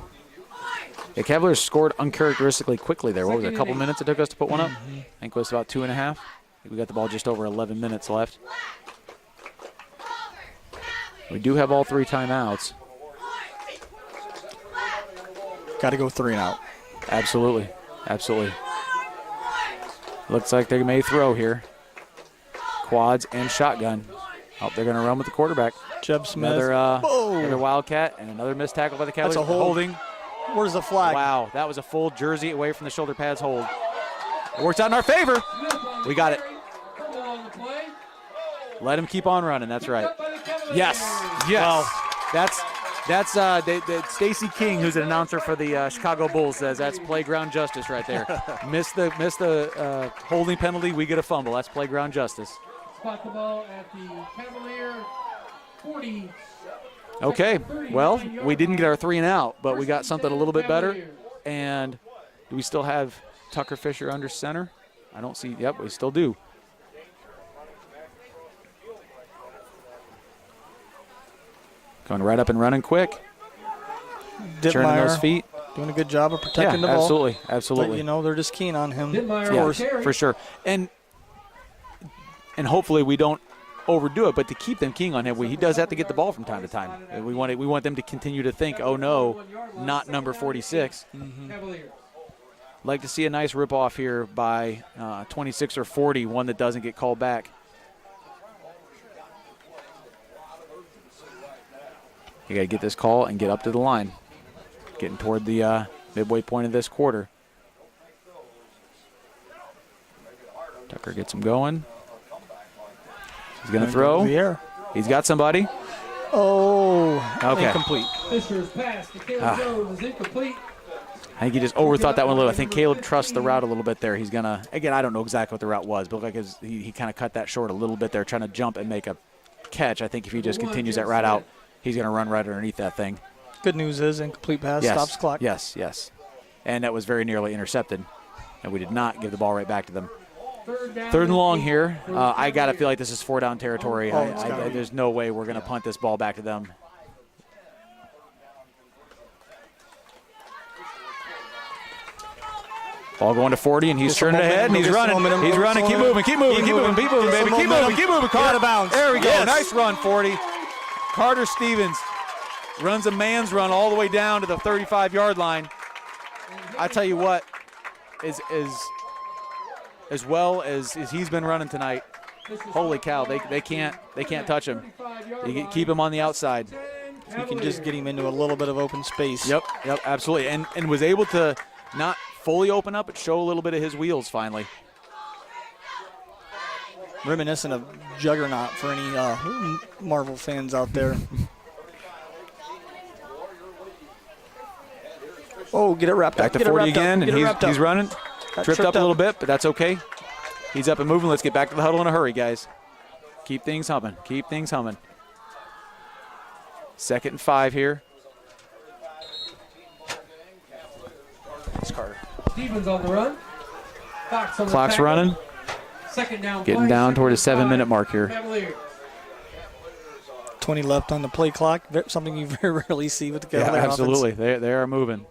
The Cavaliers scored uncharacteristically quickly there. What was it, a couple minutes it took us to put one up? I think it was about 2.5. I think we got the ball just over 11 minutes left. We do have all 3 timeouts. Got to go 3 and out. Absolutely. Absolutely. Looks like they may throw here. Quads and shotgun. Oh, they're going to run with the quarterback. Jeb Smith. Another Wildcat and another missed tackle by the Cavaliers. That's a holding. Where's the flag? Wow, that was a full jersey away from the shoulder pads hold. It works out in our favor. We got it. Let him keep on running. That's right. Yes. Well, that's Stacy King, who's an announcer for the Chicago Bulls, says that's playground justice right there. Missed the holding penalty. We get a fumble. That's playground justice. Spot the ball at the Cavalier 40. Okay, well, we didn't get our 3 and out, but we got something a little bit better. And do we still have Tucker Fisher under center? I don't see. Yep, we still do. Going right up and running quick. Turning those feet. Doing a good job of protecting the ball. Absolutely, absolutely. But, they're just keen on him. Yes, for sure. And hopefully we don't overdo it, but to keep them keen on him, he does have to get the ball from time to time. We want them to continue to think, oh no, not number 46. Like to see a nice rip off here by 26 or 40, one that doesn't get called back. You got to get this call and get up to the line. Getting toward the midway point of this quarter. Tucker gets him going. He's going to throw. He's got somebody. Oh, okay. Incomplete. Fisher's pass to Caleb Jones is incomplete. I think he just overthought that one a little. I think Caleb trusts the route a little bit there. He's going to, again, I don't know exactly what the route was, but like he kind of cut that short a little bit there, trying to jump and make a catch. I think if he just continues that route out, he's going to run right underneath that thing. Good news is incomplete pass stops clock. Yes. And that was very nearly intercepted, and we did not give the ball right back to them. Third and long here. I got to feel like this is 4-down territory. There's no way we're going to punt this ball back to them. Ball going to 40, and he's turning ahead, and he's running. He's running. Keep moving, baby. Keep moving, baby. Keep moving. Caught out of bounds. There we go. Nice run, 40. Carter Stevens runs a man's run all the way down to the 35-yard line. I tell you what, as well as he's been running tonight, holy cow, they can't touch him. You keep him on the outside. You can just get him into a little bit of open space. Yep, absolutely. And was able to not fully open up, but show a little bit of his wheels finally. Reminiscent of Juggernaut for any Marvel fans out there. Oh, get it wrapped Back up. to 40 again, and he's running. Got Tripped up a little bit, but that's okay. He's up and moving. Let's get back to the huddle in a hurry, guys. Keep things humming. Keep things humming. 2nd and 5 here. It's Carter. Stevens on the run. Fox on the Clock's tackle. running. 2nd down Getting play, down toward the 2nd and 7-minute 5, mark here. Cavaliers. 20 left on the play clock. Something you very rarely see with the Cavalier offense. Absolutely. They are moving.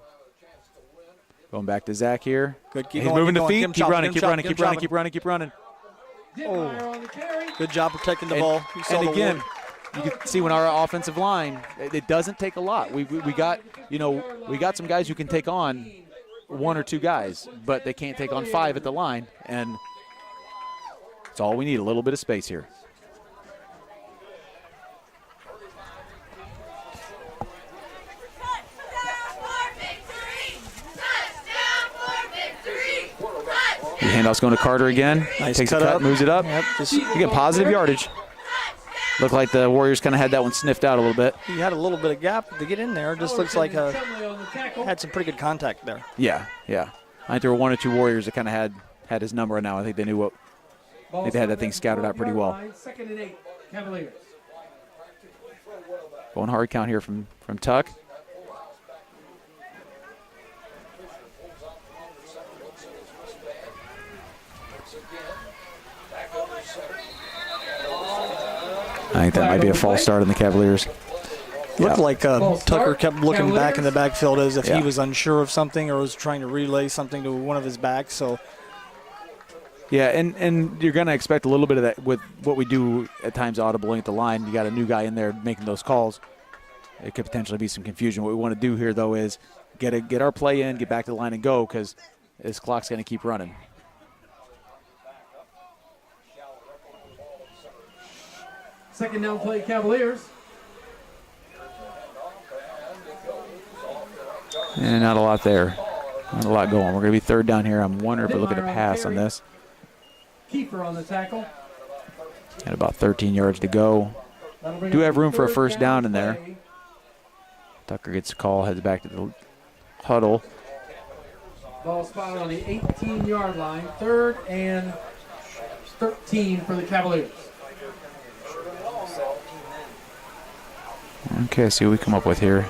Going back to Zach here. Good. He's moving to feet. Keep running. Keep running. Keep running. Dittmeyer on the carry. Good job protecting the ball. You saw And the again, work. you can see when our offensive line, it doesn't take a lot. We got, we got some guys who can take on 1 or 2 guys, but they can't take on 5 at the line, and it's all we need, a little bit of space here. The handoff's going to Carter again. Nice Takes a cut cut, up. moves it up. Yep, You get positive yardage. Looked like the Warriors kind of had that one sniffed out a little bit. he had a little bit of gap to get in there. Just looks like Chumley on the tackle. had some pretty good contact there. Yeah. I think there were 1 or 2 Warriors that kind of had his number now. I think they knew what. I think they had that thing scouted out pretty well. 2nd and 8, Cavaliers. Going hard count here from Tuck. I think that might be a false start on the Cavaliers. Looked like False Tucker start. kept looking back in the backfield as if Yeah. he was unsure of something or was trying to relay something to one of his backs. So Yeah, and you're going to expect a little bit of that with what we do at times audibling at the line. You got a new guy in there making those calls. It could potentially be some confusion. What we want to do here, though, is get our play in, get back to the line and go, because this clock's going to keep running. Second down play, Cavaliers. And not a lot there. Not a lot going. We're going to be 3rd down here. I'm wondering if we're looking to pass on this. Kiefer on the tackle. Got about 13 yards to go. That'll bring Do up have room for a 3rd first down in there. play. Tucker gets a call, heads back to the huddle. Ball spotted on the 18-yard line. 3rd and 13 for the Cavaliers. Okay, see what we come up with here.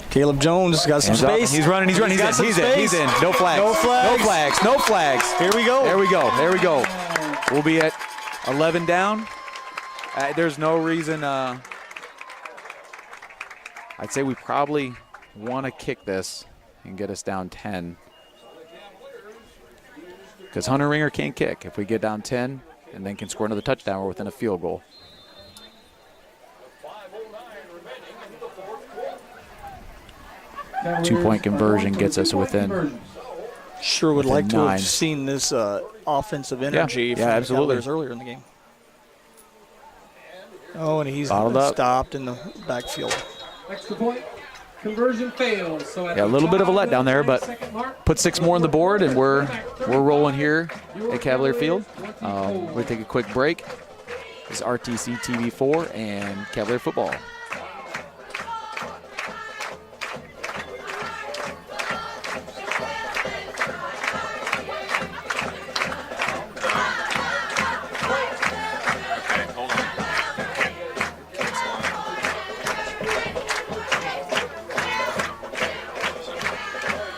Caleb Jones got some Hands up. space. He's running. He's got some in. space. He's in. No flags. No flags. No flags. No flags. Here we go. There we go. There we go. We'll be at 11 down. There's no reason. I'd say we probably want to kick this and get us down 10. Because Hunter Ringer can't kick. If we get down 10 and then can score another touchdown, we're within a field goal. Cavaliers 2-point conversion going for gets the us 2-point within. conversion. Sure would Within like to 9. have seen this offensive energy Yeah, from the absolutely. Cavaliers earlier in the game. Oh, and he's Bottled up. stopped in the backfield. Extra point. Conversion fails. So at Yeah, a the little bit of a 5 letdown there, but 22nd mark, put 6 more on the board, and we're rolling here your at Cavalier Field. Cavaliers, We'll take a quick break. This is RTC TV4 and Cavalier Football.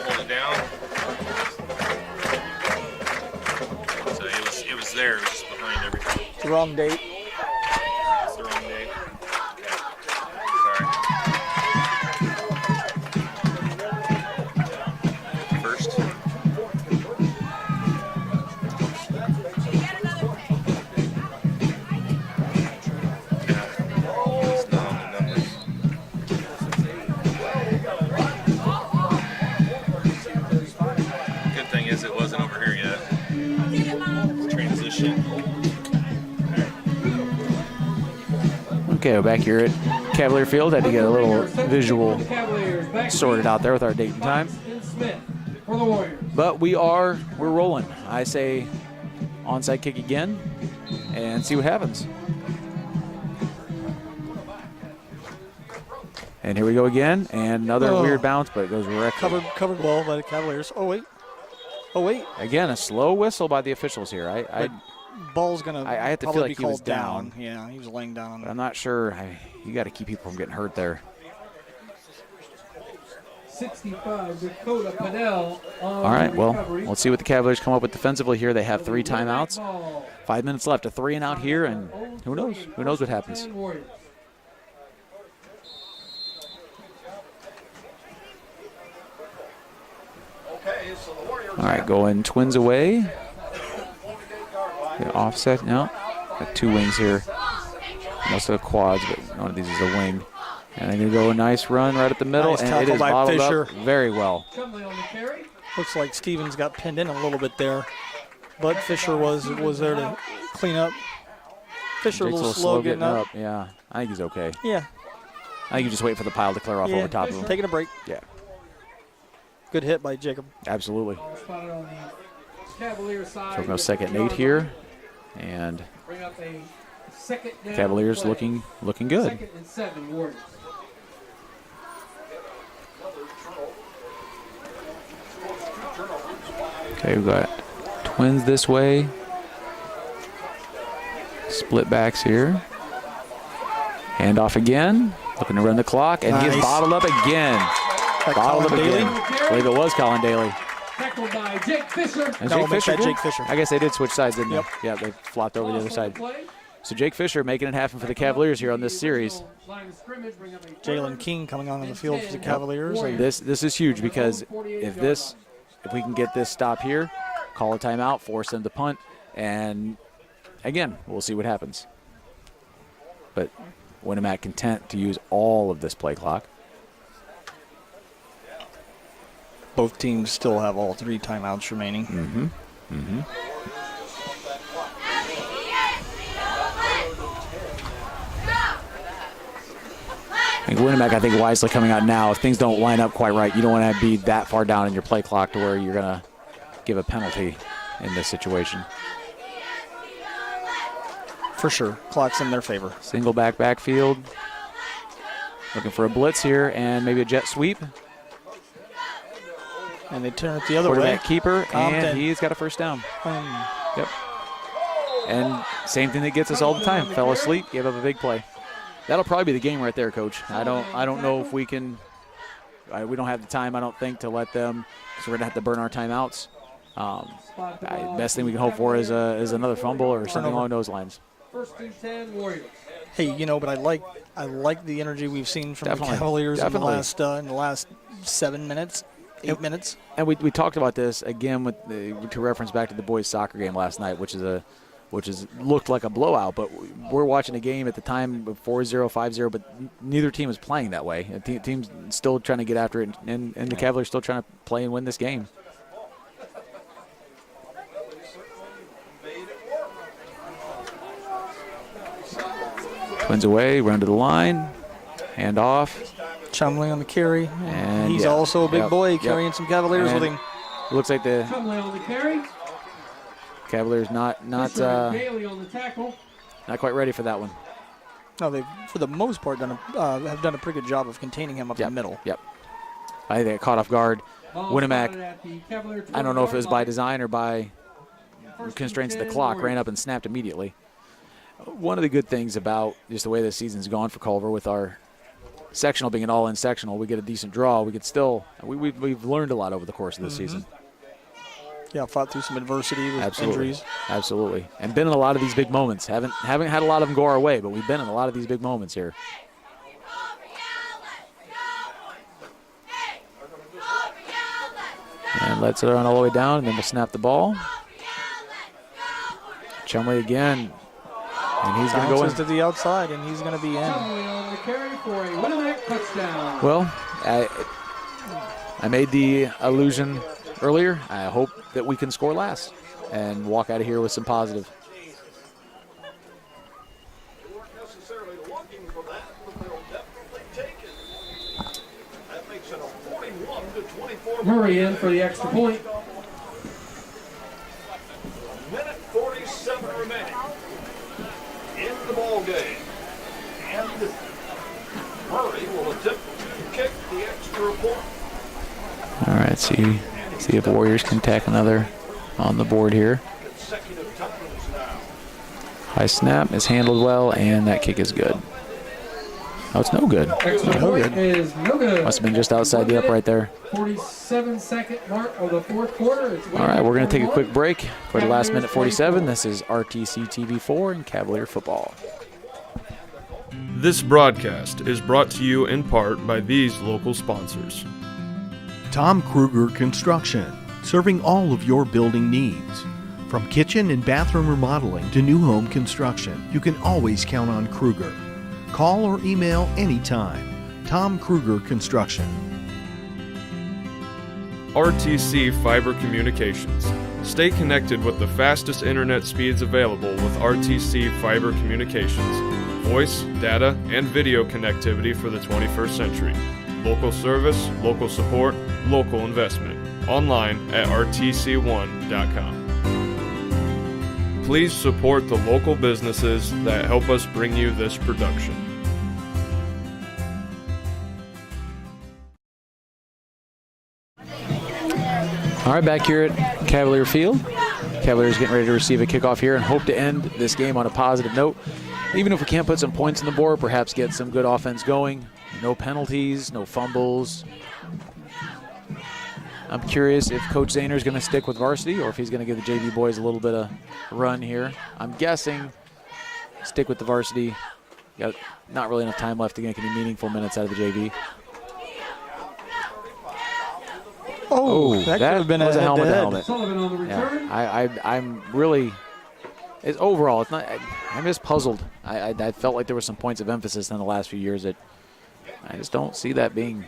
Hold it down. So it was there, it was just behind everything. The wrong date. It's the wrong day. Okay. Sorry. First. Yeah. Okay, we're back here at Cavalier Field. Had to get a little visual sorted out there with our date and time. But we're rolling. I say onside kick again and see what happens. And here we go again, and another weird bounce, but it goes right Covered well by the Cavaliers. Oh wait. Again, a slow whistle by the officials here. Ball's gonna. I have to feel probably like be he was called down. Yeah, he was laying down. But I'm not sure. You got to keep people from getting hurt there. 65, Dakota Pinnell. All right, well, let's see what the Cavaliers come up with defensively here. They have 3 timeouts. 5 minutes left. A 3 and out here, and who knows? Who knows what happens? All right, going Twins away. The offset, no. Got 2 wings here. Most of the quads, but one of these is a wing. And they're going to go a nice run right at the middle, Nice and it tackle is by bottled Fisher. up very well. Looks like Stevens got pinned in a little bit there, but Fisher was there to clean up. Fisher a Jake's little slow getting up. Yeah, I think he's okay. Yeah. I think you just wait for the pile to clear off over top of him. Taking a break. Yeah, Good hit by Jacob. absolutely. So So no 2nd and 8 here, and Cavaliers looking good. 2nd and 7 Warriors. Okay, we've got Twins this way. Split backs here. Hand off again. Looking to run the clock, and he Nice. gets bottled up again. Like Bottled up Colin again. Daly? I believe it was Colin Daly. Tackled by Jake Fisher. And No, Jake make Fisher that did? Jake Fisher. I guess they did switch sides, didn't Yep. they? Yeah, they flopped over the other side. Play. So Jake Fisher making it happen for the Cavaliers here on this series. Line of scrimmage, bring up a Jalen third. King coming on the field for the Cavaliers. This is huge because if we can get this stop here, call a timeout, force them to punt, and again, we'll see what happens. But Winamac content to use all of this play clock. Both teams still have all 3 timeouts remaining. I think Winamac, wisely coming out now. If things don't line up quite right, you don't want to be that far down in your play clock to where you're going to give a penalty in this situation. For sure. Clock's in their favor. Single backfield. Looking for a blitz here and maybe a jet sweep. And they turn it the other way. Quarterback keeper, Compton. and he's got a first down. Um, Yep. And same thing that gets us all the time. Fell asleep, gave up a big play. That'll probably be the game right there, Coach. I don't know if we can. We don't have the time, I don't think, to let them. So we're gonna have to burn our timeouts. Best thing we can hope for is another fumble or something along those lines. 1st and 10 Warriors. Hey, but I like the energy we've seen from Definitely. the Cavaliers in the Definitely. last 7 minutes, 8 minutes. And we talked about this again to reference back to the boys' soccer game last night, which looked like a blowout. But we're watching a game at the time of 4-0, 5-0, but neither team is playing that way. The team's still trying to get after it, and the Cavaliers still trying to play and win this game. Twins away, run to the line, hand off. Chumley on the carry. And He's yeah, also a big yep, boy yep. carrying some Cavaliers And with him. It looks like the Chumley on the carry. Cavaliers not Fisher and Daly on the tackle. quite ready for that one. No, they've, for the most part, have done a pretty good job of containing him up the middle. Yep. I think they got caught off guard. Ball Winamac, spotted at the Cavalier I don't know if it was 12-yard by line. design or by 1st and constraints of the 10 clock, ran Warriors. up and snapped immediately. One of the good things about just the way this season's gone for Culver with our sectional being an all-in sectional, we get a decent draw. We could still we've learned a lot over the course of this season. Yeah, fought through some adversity with Absolutely, injuries. absolutely, and been in a lot of these big moments. Haven't had a lot of them go our way, but we've been in a lot of these big moments here. And lets it run all the way down, and then we'll snap the ball. Chumley again, and he's going to go in. Bounces to the outside, and he's going to be in. Chumley on the carry for a Winamac touchdown. Well, I made the allusion earlier. I hope that we can score last and walk out of here with some positive. Murray in for the extra point. Minute 47 remaining in the ball game. And Murray will attempt to kick the extra point. All right, see if Warriors can tack another on the board here. Consecutive times now. High snap is handled well, and that kick is good. Oh, it's no good. Extra point is no good. Must have been just outside the upright there. 47-second mark of the fourth quarter. It's All right, we're going to take a quick break for the last minute 47. This is RTC TV4 and Cavalier football. This broadcast is brought to you in part by these local sponsors. Tom Kruger Construction, serving all of your building needs. From kitchen and bathroom remodeling to new home construction, you can always count on Kruger. Call or email anytime. Tom Kruger Construction. RTC Fiber Communications. Stay connected with the fastest internet speeds available with RTC Fiber Communications. Voice, data, and video connectivity for the 21st century. Local service, local support, local investment. Online at rtc1.com. Please support the local businesses that help us bring you this production. All right, back here at Cavalier Field. Cavaliers getting ready to receive a kickoff here and hope to end this game on a positive note. Even if we can't put some points on the board, perhaps get some good offense going. No penalties, no fumbles. I'm curious if Coach Zahner is going to stick with varsity or if he's going to give the JV boys a little bit of run here. I'm guessing stick with the varsity. Got not really enough time left to get any meaningful minutes out of the JV. Oh, that could have been was a helmet to head-to-head. helmet. Sullivan on the return. Yeah, I'm really. It's overall. It's not. I'm just puzzled. I felt like there were some points of emphasis in the last few years that I just don't see that being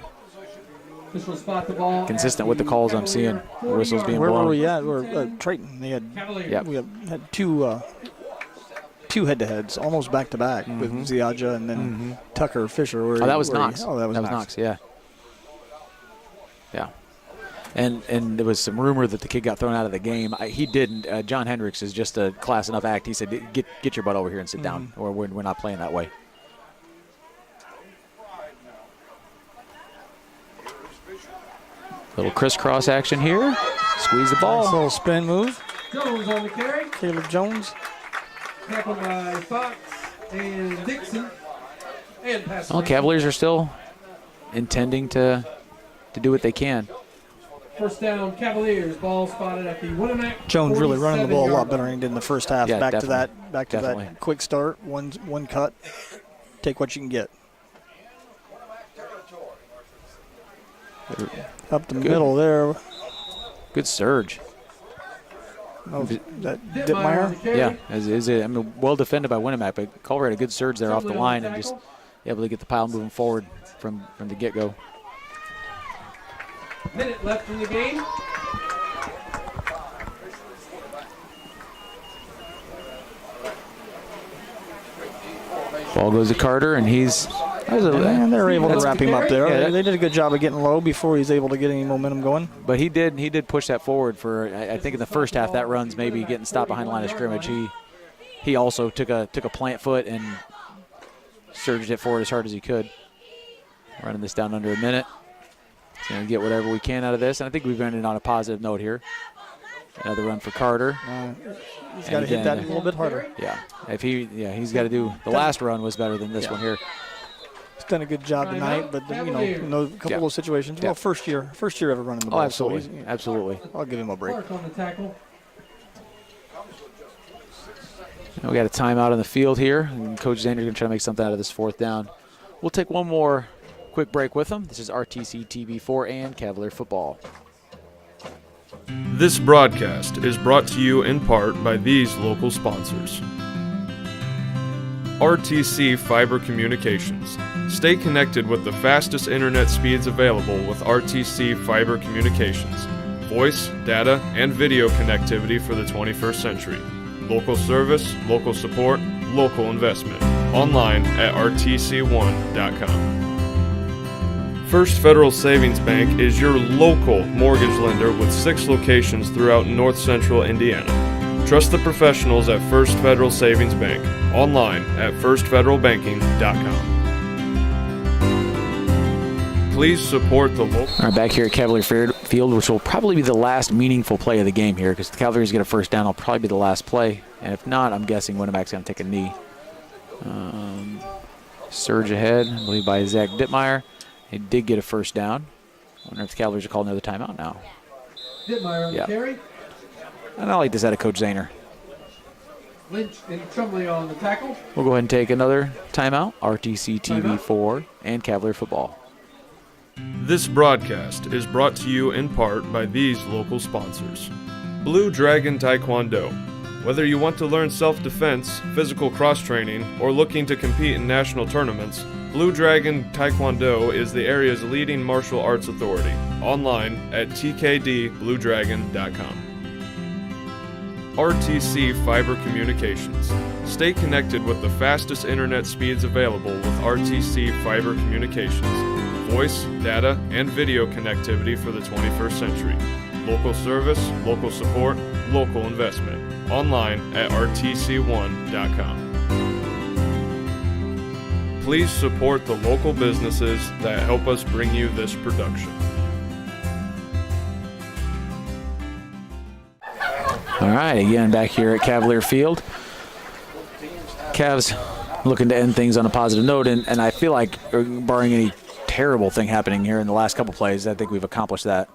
This will spot the ball consistent with the calls I'm seeing. The whistles being Where blown. were we at? We're Triton. They had Yep. we had two head-to-heads almost back-to-back with Ziaja and then Tucker Fisher. Oh, that was Knox. That was Knox. Yeah. Yeah. And there was some rumor that the kid got thrown out of the game. He didn't. John Hendricks is just a class enough act. He said, "Get your butt over here and sit down, or we're not playing that way." Little crisscross action here. Squeeze the ball. Nice little spin move. Jones on the carry. Caleb Jones. Tackled by Fox and Dixon. And pass. Well, Cavaliers are still intending to do what they can. First down, Cavaliers. Ball spotted at the Winamac. Jones really running the ball a lot 47-yard better than he did in the first half. Yeah, back definitely. to that quick start, one cut. Take what you can get. Up the middle there. Good surge. Oh, that Dittmeyer on Dittmeyer. the carry. Yeah, I mean, well defended by Winamac, but Culver had a good surge there off the line and just able to get the pile moving forward from the get-go. Minute left in the game. Ball goes to Carter, and he's. And they're able to That's- wrap him up there. Yeah, They did a good job of getting low before he's able to get any momentum going. But he did push that forward for. I think in the first half that run's maybe getting stopped behind the line of scrimmage. He also took a plant foot and surged it forward as hard as he could. Running this down under a minute. He's going to get whatever we can out of this, and I think we've ended on a positive note here. Another run for Carter. He's got to hit that a little bit harder. Yeah, he's got to do. The last run was better than this one here. He's done a good job tonight, but in a couple of situations. Yeah. Well, first year ever running the ball. Oh, absolutely, So absolutely. I'll give him a break. Clark on the tackle. Now we got a timeout on the field here, and Coach Zahner's going to try to make something out of this fourth down. We'll take one more quick break with him. This is RTC TV4 and Cavalier football. This broadcast is brought to you in part by these local sponsors. RTC Fiber Communications. Stay connected with the fastest internet speeds available with RTC Fiber Communications. Voice, data, and video connectivity for the 21st century. Local service, local support, local investment. Online at rtc1.com. First Federal Savings Bank is your local mortgage lender with 6 locations throughout North Central Indiana. Trust the professionals at First Federal Savings Bank. Online at firstfederalbanking.com. Please support the local. All right, back here at Cavalier Field, which will probably be the last meaningful play of the game here, because the Cavaliers get a first down. It'll probably be the last play, and if not, I'm guessing Winamac's going to take a knee. Surge ahead, I believe by Zach Dittmeyer. He did get a first down. I wonder if the Cavaliers are calling another timeout now. Dittmeyer on the carry. And I like this out of Coach Zahner. Lynch and Chumley on the tackle. We'll go ahead and take another timeout. RTC TV4 and Cavalier football. This broadcast is brought to you in part by these local sponsors. Blue Dragon Taekwondo. Whether you want to learn self-defense, physical cross-training, or looking to compete in national tournaments, Blue Dragon Taekwondo is the area's leading martial arts authority. Online at tkdbluedragon.com. RTC Fiber Communications. Stay connected with the fastest internet speeds available with RTC Fiber Communications. Voice, data, and video connectivity for the 21st century. Local service, local support, local investment. Online at rtc1.com. Please support the local businesses that help us bring you this production. All right, again, back here at Cavalier Field. Cavs looking to end things on a positive note, and I feel like, barring any terrible thing happening here in the last couple plays, I think we've accomplished that.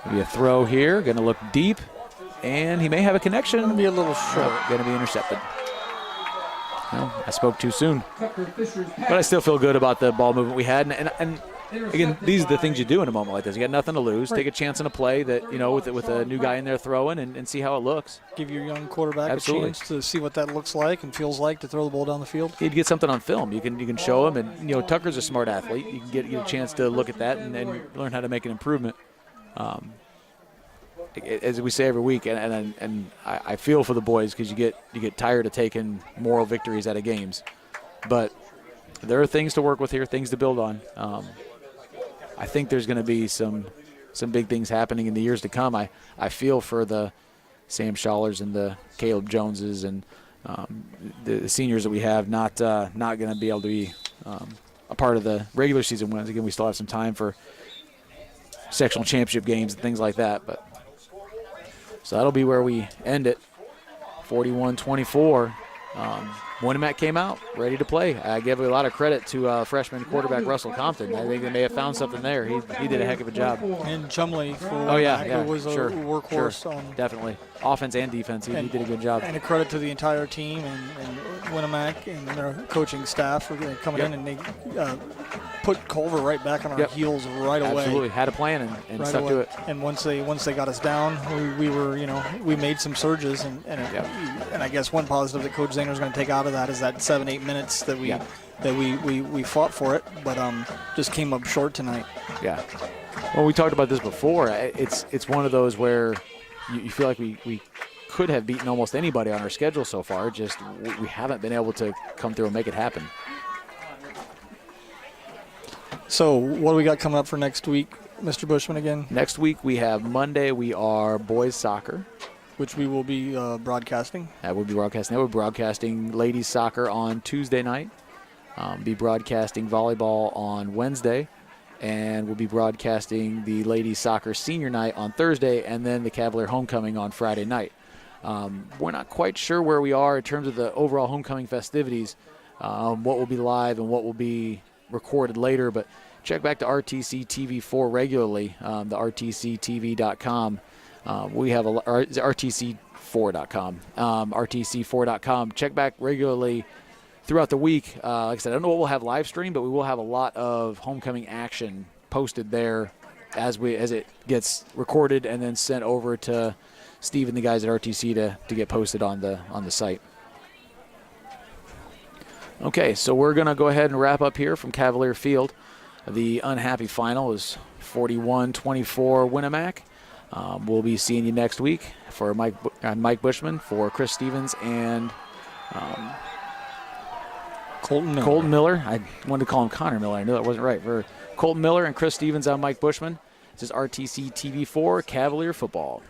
Maybe a throw here, going to look deep, and he may have a connection. Going to be a little short. Going to be intercepted. Well, I spoke too soon. But I still feel good about the ball movement we had. And again, these are the things you do in a moment like this. You got nothing to lose. Take a chance on a play that, with a new guy in there throwing and see how it looks. Give your young quarterback Absolutely. a chance to see what that looks like and feels like to throw the ball down the field. He'd get something on film. You can show him. And, Tucker's a smart athlete. You can get a chance to look at that and learn how to make an improvement. As we say every week, and I feel for the boys because you get tired of taking moral victories out of games, but there are things to work with here, things to build on. I think there's going to be some big things happening in the years to come. I feel for the Sam Schallers and the Caleb Joneses and the seniors that we have not going to be able to be a part of the regular season wins. Again, we still have some time for sectional championship games and things like that, but. So that'll be where we end it, 41-24. Winamac came out ready to play. I give a lot of credit to freshman quarterback Russell Compton. I think they may have found something there. He did a heck of a job. And Chumley for who was a workhorse. Sure. Definitely. Offense and defense, he did a good job. And a credit to the entire team and Winamac and their coaching staff for coming in and they put Culver right back on our heels right away. Absolutely. Had a plan and right stuck away. to it. And once they got us down, we were, we made some surges and I guess one positive that Coach Zahner is going to take out of that is that 7-8 minutes that we fought for it, but just came up short tonight. Yeah. Well, we talked about this before. It's one of those where you feel like we could have beaten almost anybody on our schedule so far. Just we haven't been able to come through and make it happen. So what do we got coming up for next week, Mr. Bushman, again? Next week we have Monday. We are boys soccer, which we will be broadcasting. That will be broadcasting. We're broadcasting ladies soccer on Tuesday night. Be broadcasting volleyball on Wednesday. And we'll be broadcasting the ladies soccer senior night on Thursday, and then the Cavalier homecoming on Friday night. We're not quite sure where we are in terms of the overall homecoming festivities, what will be live and what will be recorded later, but check back to RTC TV4 regularly, the rtctv.com. We have RTC4.com. RTC4.com. Check back regularly throughout the week. Like I said, I don't know what we'll have live stream, but we will have a lot of homecoming action posted there as it gets recorded and then sent over to Steve and the guys at RTC to get posted on the site. Okay, so we're going to go ahead and wrap up here from Cavalier Field. The unhappy final is 41-24 Winamac. We'll be seeing you next week. For Mike Bushman, for Chris Stevens, and Colton Miller. I wanted to call him Connor Miller. I knew that wasn't right. For Colton Miller and Chris Stevens, I'm Mike Bushman. This is RTC TV4 Cavalier Football.